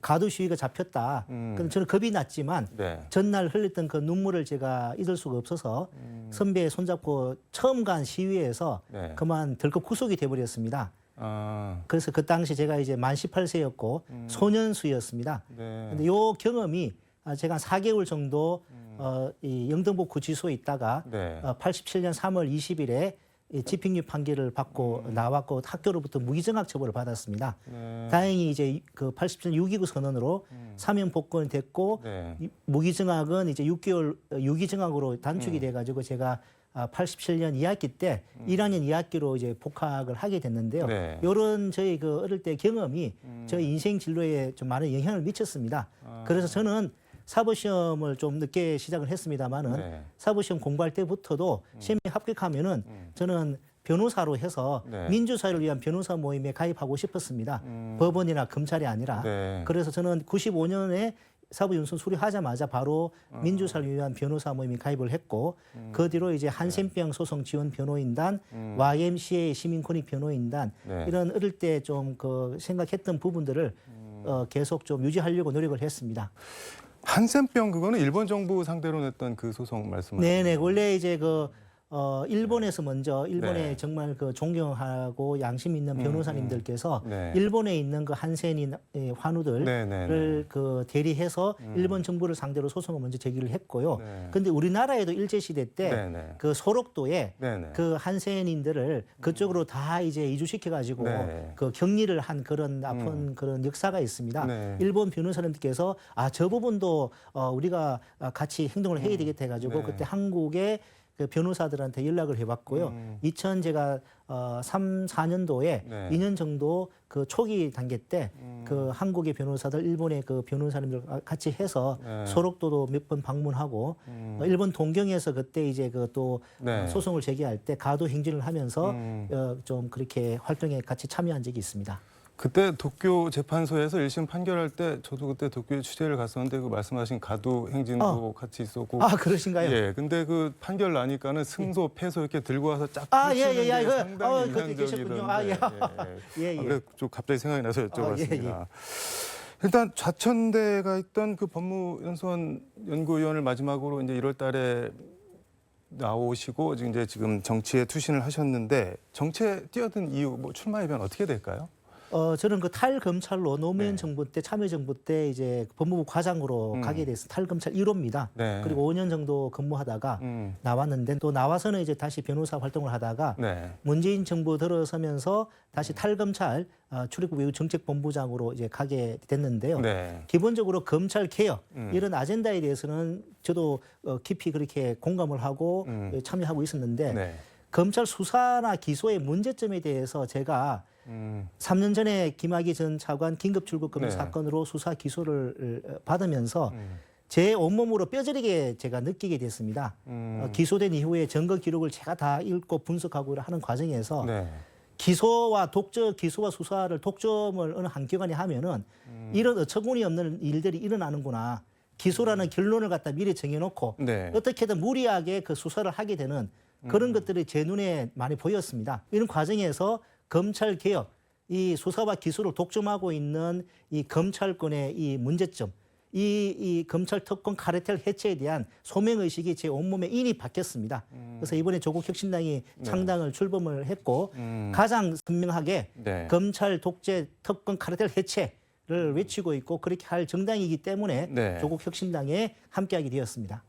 가두 시위가 잡혔다. 그럼 저는 겁이 났지만 네. 전날 흘렸던 그 눈물을 제가 잊을 수가 없어서 선배 손잡고 처음 간 시위에서 네. 그만 덜컥 구속이 돼버렸습니다. 아, 그래서 그 당시 제가 이제 만 18세였고 소년수였습니다. 네. 근데 요 경험이 제가 한 4개월 정도 이 영등포 구치소에 있다가 네. 87년 3월 20일에 집행유예 판결을 받고 나왔고 학교로부터 무기징역 처벌을 받았습니다. 네. 다행히 이제 그 87년 6.29 선언으로 사면 복권이 됐고 네. 무기징역은 이제 6개월 유기징역으로 단축이 돼가지고 제가 87년 2학기 때 1학년 2학기로 이제 복학을 하게 됐는데요. 네. 이런 저희 그 어릴 때 경험이 저희 인생 진로에 좀 많은 영향을 미쳤습니다. 그래서 저는 사법시험을 좀 늦게 시작을 했습니다만은 네. 사법시험 공부할 때부터도 시험에 합격하면은 저는 변호사로 해서 네. 민주사회를 위한 변호사 모임에 가입하고 싶었습니다. 법원이나 검찰이 아니라. 네. 그래서 저는 95년에 사법연수원 수료하자마자 바로 민주사를 위한 변호사 모임에 가입을 했고 그 뒤로 이제 한센병 소송 지원 변호인단, YMCA 시민권익 변호인단 네. 이런 어릴 때 좀 그 생각했던 부분들을 계속 좀 유지하려고 노력을 했습니다. 한센병 그거는 일본 정부 상대로 냈던 그 소송 말씀하시는 네네 원래 이제 그 일본에서 먼저 일본에 네. 정말 그 존경하고 양심 있는 변호사님들께서 네. 일본에 있는 그 한센인 환우들을 네, 네, 네. 그 대리해서 일본 정부를 상대로 소송을 먼저 제기를 했고요. 네. 근데 우리나라에도 일제 시대 때 네, 네. 그 소록도에 네, 네. 그 한센인들을 그쪽으로 다 이제 이주시켜 가지고 네. 그 격리를 한 그런 아픈 그런 역사가 있습니다. 네. 일본 변호사님들께서 저 부분도 우리가 같이 행동을 해야 되겠다 해가지고 네. 그때 한국의 그 변호사들한테 연락을 해봤고요. 2000 제가 3, 4년도에 네. 2년 정도 그 초기 단계 때 그 한국의 변호사들, 일본의 그 변호사님들 같이 해서 네. 소록도도 몇 번 방문하고 일본 동경에서 그때 이제 그 또 네. 소송을 제기할 때 가도 행진을 하면서 좀 그렇게 활동에 같이 참여한 적이 있습니다. 그때 도쿄 재판소에서 1심 판결할 때 저도 그때 도쿄에 취재를 갔었는데 그 말씀하신 가두 행진도 같이 있었고 그러신가요? 예, 근데 그 판결 나니까는 승소, 패소 이렇게 들고 와서 쫙 예, 펼치는 게 이거, 상당히 그때 계셨군요. 인상적이던데. 예. 그래서 좀 갑자기 생각이 나서 여쭤봤습니다. 예. 일단 좌천대가 있던 그 법무연수원 연구위원을 마지막으로 이제 1월달에 나오시고 지금 정치에 투신을 하셨는데 정치에 뛰어든 이유, 뭐 출마 이변 어떻게 될까요? 저는 그 탈검찰로 노무현 네. 정부 때 참여정부 때 이제 법무부 과장으로 가게 돼서 탈검찰 1호입니다. 네. 그리고 5년 정도 근무하다가 나왔는데 또 나와서는 이제 다시 변호사 활동을 하다가 네. 문재인 정부 들어서면서 다시 탈검찰 출입국 외유 정책본부장으로 이제 가게 됐는데요. 네. 기본적으로 검찰 개혁 이런 아젠다에 대해서는 저도 깊이 그렇게 공감을 하고 참여하고 있었는데 네. 검찰 수사나 기소의 문제점에 대해서 제가 3년 전에 김학의 전 차관 긴급 출국 금지 네. 사건으로 수사 기소를 받으면서 제 온몸으로 뼈저리게 제가 느끼게 됐습니다. 기소된 이후에 증거 기록을 제가 다 읽고 분석하고 하는 과정에서 네. 기소와 수사를 독점을 어느 한 기관이 하면은 이런 어처구니 없는 일들이 일어나는구나. 기소라는 결론을 갖다 미리 정해놓고 네. 어떻게든 무리하게 그 수사를 하게 되는 그런 것들이 제 눈에 많이 보였습니다. 이런 과정에서 검찰 개혁, 이 수사와 기소를 독점하고 있는 이 검찰권의 이 문제점, 이 검찰 특권 카르텔 해체에 대한 소명 의식이 제 온몸에 인이 박혔습니다. 그래서 이번에 조국 혁신당이 창당을 출범을 했고 가장 선명하게 네. 검찰 독재 특권 카르텔 해체를 외치고 있고 그렇게 할 정당이기 때문에 네. 조국 혁신당에 함께하게 되었습니다.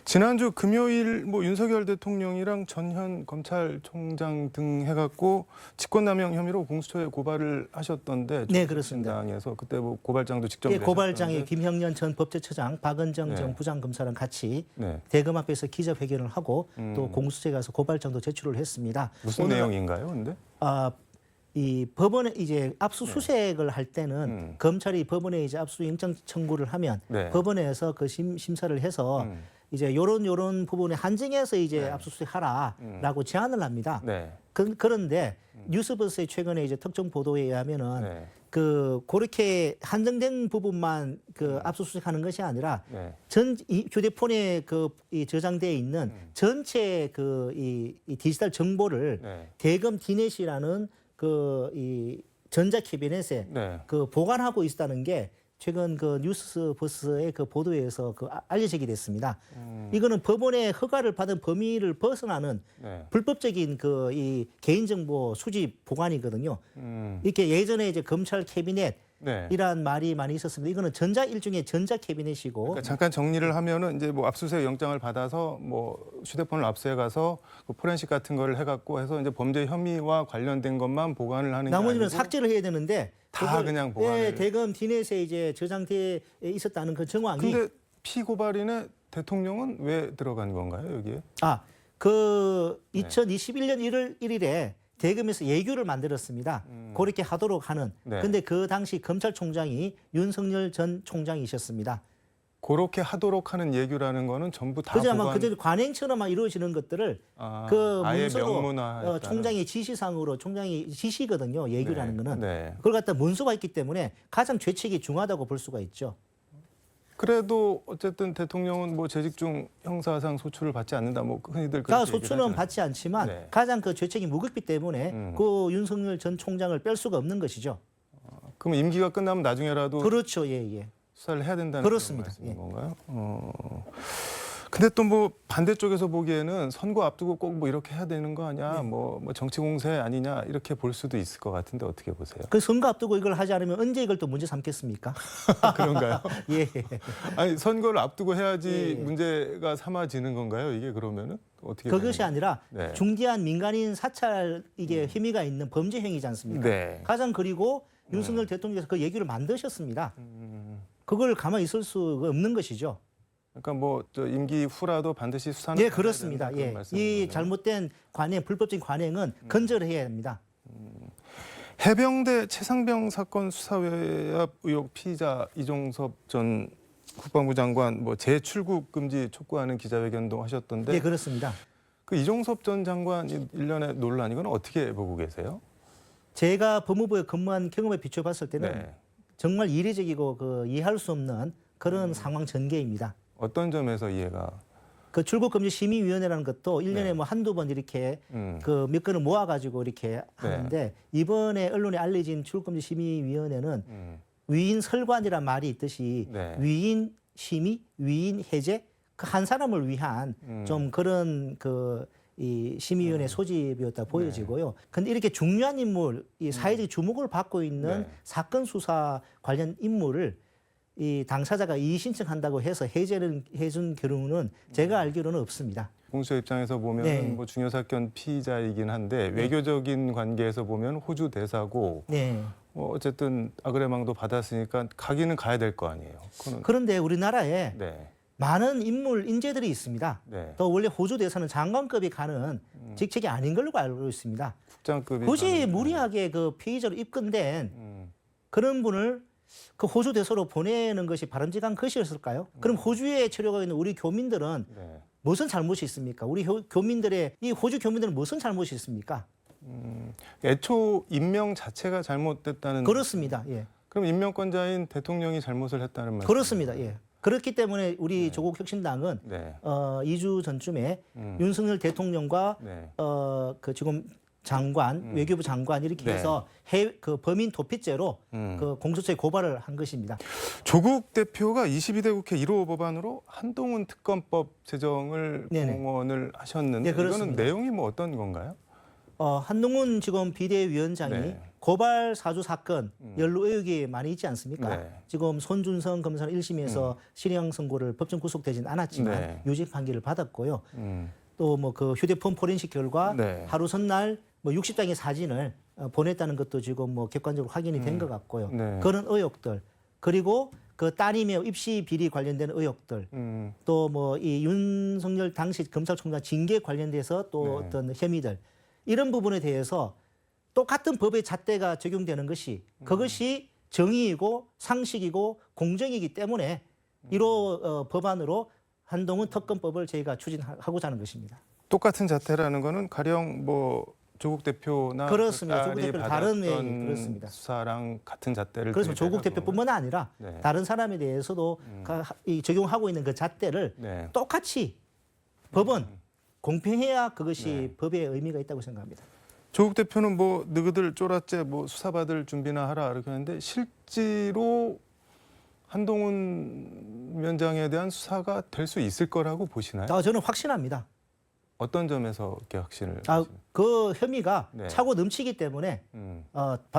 지난주 금요일 뭐 윤석열 대통령이랑 전현 검찰총장 등 해갖고 직권남용 혐의로 공수처에 고발을 하셨던데 네, 그렇습니다. 당에서 그때 뭐 고발장도 직접 예, 고발장에 내셨던데. 김형년 전 법제처장, 박은정 네. 전 부장검사랑 같이 네. 대검 앞에서 기자회견을 하고 또 공수처에 가서 고발장도 제출을 했습니다. 무슨 오늘, 내용인가요, 근데? 이 법원에 이제 압수수색을 할 때는 검찰이 법원에 이제 압수영장 청구를 하면 네. 법원에서 그 심사를 해서 이제 요런 부분에 한정해서 이제 압수수색하라라고 제안을 합니다. 네. 그런데 뉴스버스의 최근에 이제 특정 보도에 의하면은 네. 그렇게 한정된 부분만 압수수색하는 것이 아니라 네. 이 휴대폰에 이 저장되어 있는 전체 이 디지털 정보를 네. 대검 디넷이라는 이 전자 캐비넷에 네. 보관하고 있다는 게 최근 뉴스버스의 보도에서 알려지게 됐습니다. 이거는 법원의 허가를 받은 범위를 벗어나는 네. 불법적인 이 개인정보 수집 보관이거든요. 이렇게 예전에 이제 검찰 캐비넷 네. 이란 말이 많이 있었습니다. 이거는 일종의 전자 캐비넷이고 그러니까 잠깐 정리를 하면은 이제 뭐 압수수색 영장을 받아서 뭐 휴대폰을 압수해 가서 그 포렌식 같은 거를 해갖고 해서 이제 범죄 혐의와 관련된 것만 보관을 하는 게 나머지는 아니고 삭제를 해야 되는데 다 그걸, 그냥 보관을. 예, 대검 디넷에 이제 저장돼 있었다는 그 정황이 근데 피고발인의 대통령은 왜 들어간 건가요, 여기에? 2021년 1월 1일에 대검에서 예규를 만들었습니다. 그렇게 하도록 하는. 네. 근데 그 당시 검찰총장이 윤석열 전 총장이셨습니다. 그렇게 하도록 하는 예규라는 거는 전부 다 그지만 보관. 그저 관행처럼만 이루어지는 것들을 아예 문서로 명문화했다는. 총장의 지시상으로 총장이 지시거든요. 예규라는 네, 거는. 네. 그걸 갖다 문서가 있기 때문에 가장 죄책이 중하다고 볼 수가 있죠. 그래도 어쨌든 대통령은 뭐 재직 중 형사상 소출을 받지 않는다. 뭐 흔히들 그렇게 얘기를 소출은 하잖아요. 받지 않지만 네. 가장 죄책이 무겁기 때문에 윤석열 전 총장을 뺄 수가 없는 것이죠. 그럼 임기가 끝나면 나중에라도 그렇죠. 예. 수사를 해야 된다는 그렇습니다. 그런 말씀인 예. 건가요? 근데 또 뭐 반대쪽에서 보기에는 선거 앞두고 꼭 뭐 이렇게 해야 되는 거 아니야? 네. 뭐 정치 공세 아니냐 이렇게 볼 수도 있을 것 같은데 어떻게 보세요? 그 선거 앞두고 이걸 하지 않으면 언제 이걸 또 문제 삼겠습니까? 그런가요? 예. 아니 선거를 앞두고 해야지 예. 문제가 삼아지는 건가요? 이게 그러면은 어떻게? 그것이 되는 아니라 네. 중대한 민간인 사찰 이게 혐의가 있는 범죄 행위지 않습니까? 네. 가장 그리고 윤석열 대통령께서 그 얘기를 만드셨습니다. 그걸 가만히 있을 수가 없는 것이죠. 그러니까 뭐 저 임기 후라도 반드시 수사는 예, 받아야 그렇습니다. 되는 그런 예. 말씀인 이 거네요. 잘못된 관행, 불법적인 관행은 근절해야 합니다. 해병대 최상병 사건 수사외압 의혹 피의자 이종섭 전 국방부 장관 뭐 재출국 금지 촉구하는 기자회견도 하셨던데 예, 그렇습니다. 그 이종섭 전 장관 일련의 논란 이건 어떻게 보고 계세요? 제가 법무부에 근무한 경험에 비춰봤을 때는 네. 정말 이례적이고 이해할 수 없는 그런 상황 전개입니다. 어떤 점에서 이해가? 그 출국금지심의위원회라는 것도 1년에 네. 뭐 한두 번 이렇게 음. 몇 건을 모아가지고 이렇게 하는데 이번에 언론에 알려진 출국금지심의위원회는 위인 설관이란 말이 있듯이 네. 위인 심의, 위인 해제 그 한 사람을 위한 좀 그런 이 심의위원회 소집이었다 보여지고요. 근데 이렇게 중요한 인물, 이 사회적 주목을 받고 있는 네. 사건 수사 관련 인물을 이 당사자가 이의 신청한다고 해서 해제를 해준 경우는 제가 알기로는 없습니다. 공수처 입장에서 보면 네. 뭐 중요 사건 피의자이긴 한데 외교적인 관계에서 보면 호주 대사고 네. 뭐 어쨌든 아그레망도 받았으니까 가기는 가야 될 거 아니에요. 그거는 그런데 우리나라에 네. 많은 인재들이 있습니다. 네. 또 원래 호주 대사는 장관급이 가는 직책이 아닌 걸로 알고 있습니다. 국장급이 굳이 가는- 무리하게 피의자로 입건된 그런 분을 그 호주 대사로 보내는 것이 바람직한 것이었을까요? 그럼 호주에 체류가 있는 우리 교민들은 네. 무슨 잘못이 있습니까? 우리 교민들의 이 호주 교민들은 무슨 잘못이 있습니까? 애초 임명 자체가 잘못됐다는. 그렇습니다. 예. 그럼 임명권자인 대통령이 잘못을 했다는 말씀. 그렇습니다. 예. 그렇기 때문에 우리 조국 혁신당은 네. 2주 전쯤에 윤석열 대통령과 네. 그 지금 장관, 외교부 장관 이렇게 네. 해서 그 범인 도피죄로 그 공소처에 고발을 한 것입니다. 조국 대표가 22대 국회 1호 법안으로 한동훈 특검법 제정을 네네. 공언을 하셨는데 네, 그렇습니다. 이거는 내용이 뭐 어떤 건가요? 한동훈 지금 비대위원장이 네. 고발 사주 사건 연루 의혹이 많이 있지 않습니까? 네. 지금 손준성 검사는 1심에서 실형 선고를 법정 구속되진 않았지만 네. 유죄 판결을 받았고요. 음. 또 뭐 그 휴대폰 포렌식 결과 네. 하루 전날 뭐 60장의 사진을 보냈다는 것도 지금 뭐 객관적으로 확인이 된 것 같고요. 네. 그런 의혹들 그리고 그 따님의 입시 비리 관련된 의혹들 또 뭐 이 윤석열 당시 검찰총장 징계 관련돼서 또 네. 어떤 혐의들 이런 부분에 대해서 똑같은 법의 잣대가 적용되는 것이 그것이 정의이고 상식이고 공정이기 때문에 1호 법안으로 한동훈 특검법을 저희가 추진하고자 하는 것입니다. 똑같은 자태라는 거는 가령 뭐 조국 대표나 그렇습니다. 그 조국 딸이 대표는 다른 받았던 그렇습니다. 수사랑 같은 잣대를 그래서 조국 들이대라고. 대표뿐만 아니라 네. 다른 사람에 대해서도 이 적용하고 있는 그 잣대를 네. 똑같이 법은 공평해야 그것이 네. 법의 의미가 있다고 생각합니다. 조국 대표는 뭐 너희들 쫄았제 뭐 수사받을 준비나 하라 이렇게 하는데 실제로 한동훈 위원장에 대한 수사가 될 수 있을 거라고 보시나요? 저는 확신합니다. 어떤 점에서 이렇게 확신을? 그 혐의가 네. 차고 넘치기 때문에 음.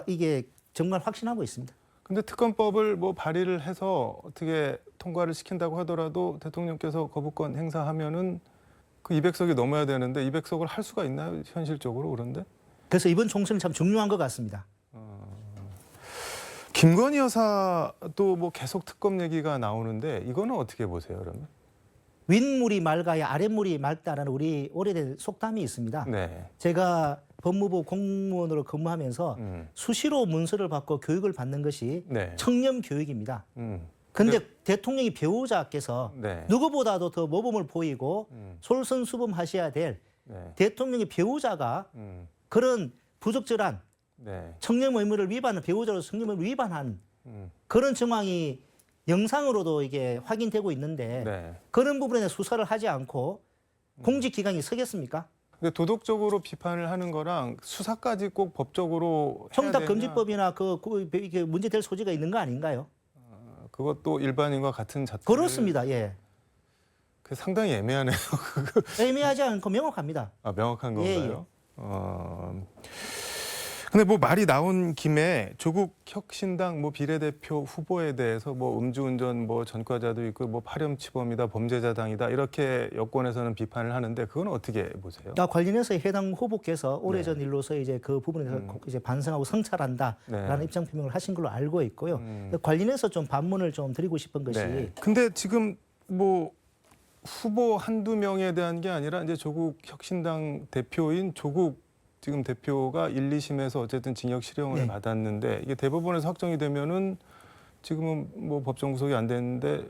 이게 정말 확신하고 있습니다. 근데 특검법을 뭐 발의를 해서 어떻게 통과를 시킨다고 하더라도 대통령께서 거부권 행사하면은 그 200석이 넘어야 되는데 200석을 할 수가 있나요? 현실적으로 그런데? 그래서 이번 총선이 참 중요한 것 같습니다. 김건희 여사도 뭐 계속 특검 얘기가 나오는데 이거는 어떻게 보세요, 그러면? 윗물이 맑아야 아랫물이 맑다라는 우리 오래된 속담이 있습니다. 네. 제가 법무부 공무원으로 근무하면서 수시로 문서를 받고 교육을 받는 것이 네. 청렴 교육입니다. 음. 근데 대통령이 배우자께서 네. 누구보다도 더 모범을 보이고 솔선수범하셔야 될 네. 대통령의 배우자가 그런 부적절한 네. 청렴 의무를 위반한 배우자로서 청렴 의무를 위반한 그런 정황이 영상으로도 이게 확인되고 있는데 네. 그런 부분에 대해서 수사를 하지 않고 공직기관이 서겠습니까? 근데 도덕적으로 비판을 하는 거랑 수사까지 꼭 법적으로 해야 되냐? 청탁금지법이나 이게 문제될 소지가 있는 거 아닌가요? 그것도 일반인과 같은 잣대. 그렇습니다. 예. 그 상당히 애매하네요. 애매하지 않고 명확합니다. 명확한 예, 건가요? 근데 뭐 말이 나온 김에 조국 혁신당 뭐 비례대표 후보에 대해서 뭐 음주운전 뭐 전과자도 있고 뭐 파렴치범이다 범죄자당이다 이렇게 여권에서는 비판을 하는데 그건 어떻게 보세요? 관련해서 해당 후보께서 오래전 일로서 이제 그 부분에 대해서 이제 반성하고 성찰한다라는 네. 입장 표명을 하신 걸로 알고 있고요. 관련해서 좀 반문을 좀 드리고 싶은 것이 네. 근데 지금 뭐 후보 한두 명에 대한 게 아니라 이제 조국 혁신당 대표인 조국 지금 대표가 1, 2심에서 어쨌든 징역 실형을 네. 받았는데 이게 대법원에서 확정이 되면은 지금은 뭐 법정 구속이 안 됐는데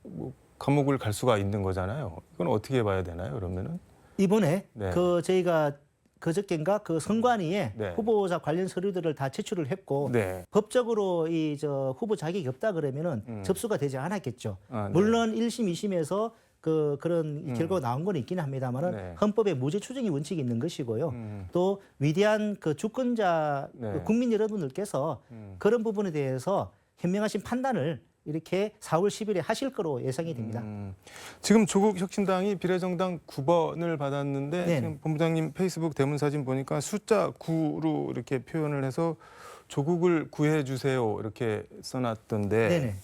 뭐 감옥을 갈 수가 있는 거잖아요. 이건 어떻게 봐야 되나요? 그러면은 이번에 네. 그 저희가 그저께인가 그 선관위에 네. 후보자 관련 서류들을 다 제출을 했고 네. 법적으로 이 저 후보 자격이 없다 그러면은 접수가 되지 않았겠죠. 네. 물론 1심, 2심에서 그런 결과가 나온 건 있긴 합니다만은 네. 헌법에 무죄 추정의 원칙이 있는 것이고요. 또 위대한 그 주권자 네. 그 국민 여러분들께서 그런 부분에 대해서 현명하신 판단을 이렇게 4월 10일에 하실 거로 예상이 됩니다. 지금 조국 혁신당이 비례정당 9번을 받았는데 네네. 지금 본부장님 페이스북 대문 사진 보니까 숫자 9로 이렇게 표현을 해서 조국을 구해 주세요 이렇게 써놨던데 네네.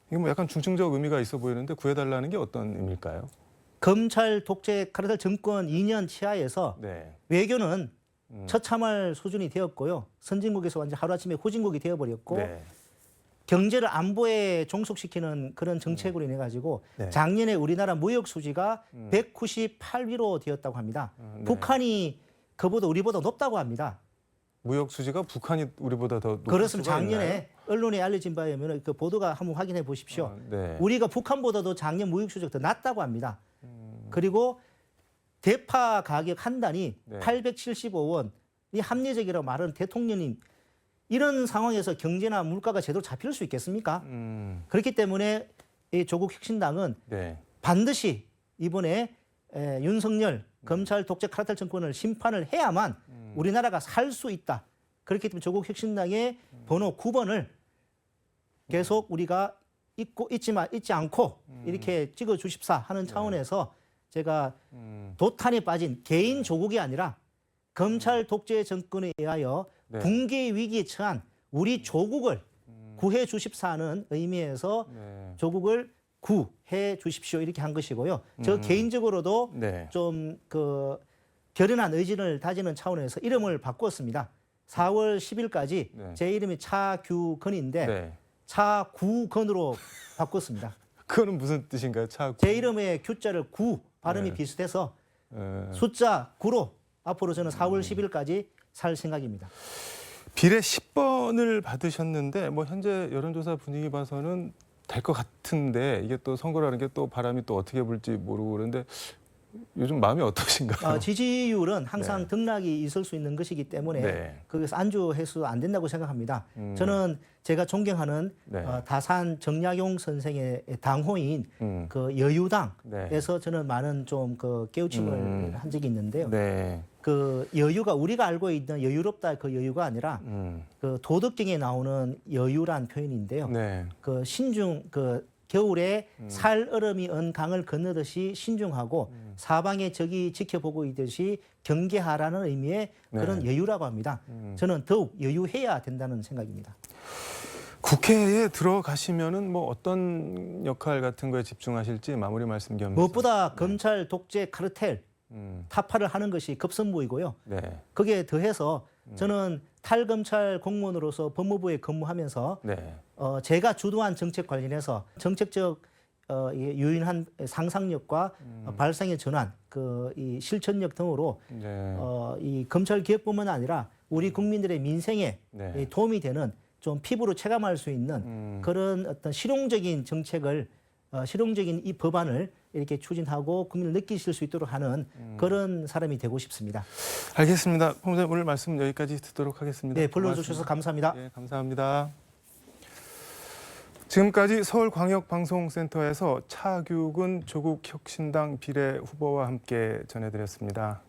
이게 뭐 약간 중증적 의미가 있어 보이는데 구해달라는 게 어떤 의미일까요? 검찰 독재 카르텔 정권 2년 치하에서 네. 외교는 처참할 수준이 되었고요. 선진국에서 완전 하루아침에 후진국이 되어버렸고 네. 경제를 안보에 종속시키는 그런 정책으로 인해 가지고 네. 작년에 우리나라 무역 수지가 198위로 되었다고 합니다. 네. 북한이 그보다 우리보다 높다고 합니다. 무역 수지가 북한이 우리보다 더 높을 그렇습니다. 수가 작년에 있나요? 언론에 알려진 바에 의하면 그 보도가 한번 확인해 보십시오. 네. 우리가 북한보다도 작년 무역 수지가 더 낮다고 합니다. 그리고 대파 가격 한 단위 네. 875원이 합리적이라고 말하는 대통령님, 이런 상황에서 경제나 물가가 제대로 잡힐 수 있겠습니까? 그렇기 때문에 이 조국 혁신당은 네. 반드시 이번에 윤석열 검찰 독재 카르텔 정권을 심판을 해야만 우리나라가 살 수 있다. 그렇기 때문에 조국 혁신당의 번호 9번을 계속 우리가 잊지 않고 이렇게 찍어 주십사 하는 차원에서 제가 도탄에 빠진 개인 조국이 아니라 검찰 독재 정권에 의하여 네. 붕괴 위기에 처한 우리 조국을 구해 주십사 하는 의미에서 네. 조국을 구해 주십시오 이렇게 한 것이고요. 저 개인적으로도 네. 좀 그 결연한 의지를 다지는 차원에서 이름을 바꿨습니다. 4월 10일까지 네. 제 이름이 차규건인데 네. 차구건으로 바꿨습니다. 그거는 무슨 뜻인가요? 차. 제 이름의 규자를 구 발음이 네. 비슷해서 어, 숫자 9로 앞으로 저는 4월 10일까지 살 생각입니다. 비례 10번을 받으셨는데 뭐 현재 여론조사 분위기 봐서는 될 것 같은데 이게 또 선거라는 게 또 바람이 또 어떻게 불지 모르고 그런데 요즘 마음이 어떠신가요? 지지율은 항상 네. 등락이 있을 수 있는 것이기 때문에 네. 거기서 안주해서 안 된다고 생각합니다. 음. 저는 제가 존경하는 네. 다산 정약용 선생의 당호인 음. 그 여유당에서 네. 저는 많은 좀 그 깨우침을 한 적이 있는데요. 네. 그 여유가 우리가 알고 있는 여유롭다 그 여유가 아니라 그 도덕경에 나오는 여유란 표현인데요. 네. 그 신중 그 겨울에 살 얼음이 언 강을 건너듯이 신중하고 사방의 적이 지켜보고 있듯이 경계하라는 의미의 네. 그런 여유라고 합니다. 저는 더욱 여유해야 된다는 생각입니다. 국회에 들어가시면은 뭐 어떤 역할 같은 거에 집중하실지 마무리 말씀 겸. 무엇보다 검찰 독재 카르텔 음. 타파를 하는 것이 급선무이고요. 네. 거기에 더해서 저는 탈검찰 공무원으로서 법무부에 근무하면서 네. 제가 주도한 정책 관련해서 정책적 유인한 상상력과 발상의 전환, 이 실천력 등으로 네. 이 검찰 개혁뿐만 아니라 우리 국민들의 민생에 네. 도움이 되는 좀 피부로 체감할 수 있는 그런 어떤 실용적인 정책을 실용적인 이 법안을 이렇게 추진하고 국민을 느끼실 수 있도록 하는 그런 사람이 되고 싶습니다. 알겠습니다. 본부장님 오늘 말씀 여기까지 듣도록 하겠습니다. 네, 불러주셔서 감사합니다. 네, 감사합니다. 지금까지 서울광역방송센터에서 차규근 조국혁신당 비례 후보와 함께 전해드렸습니다.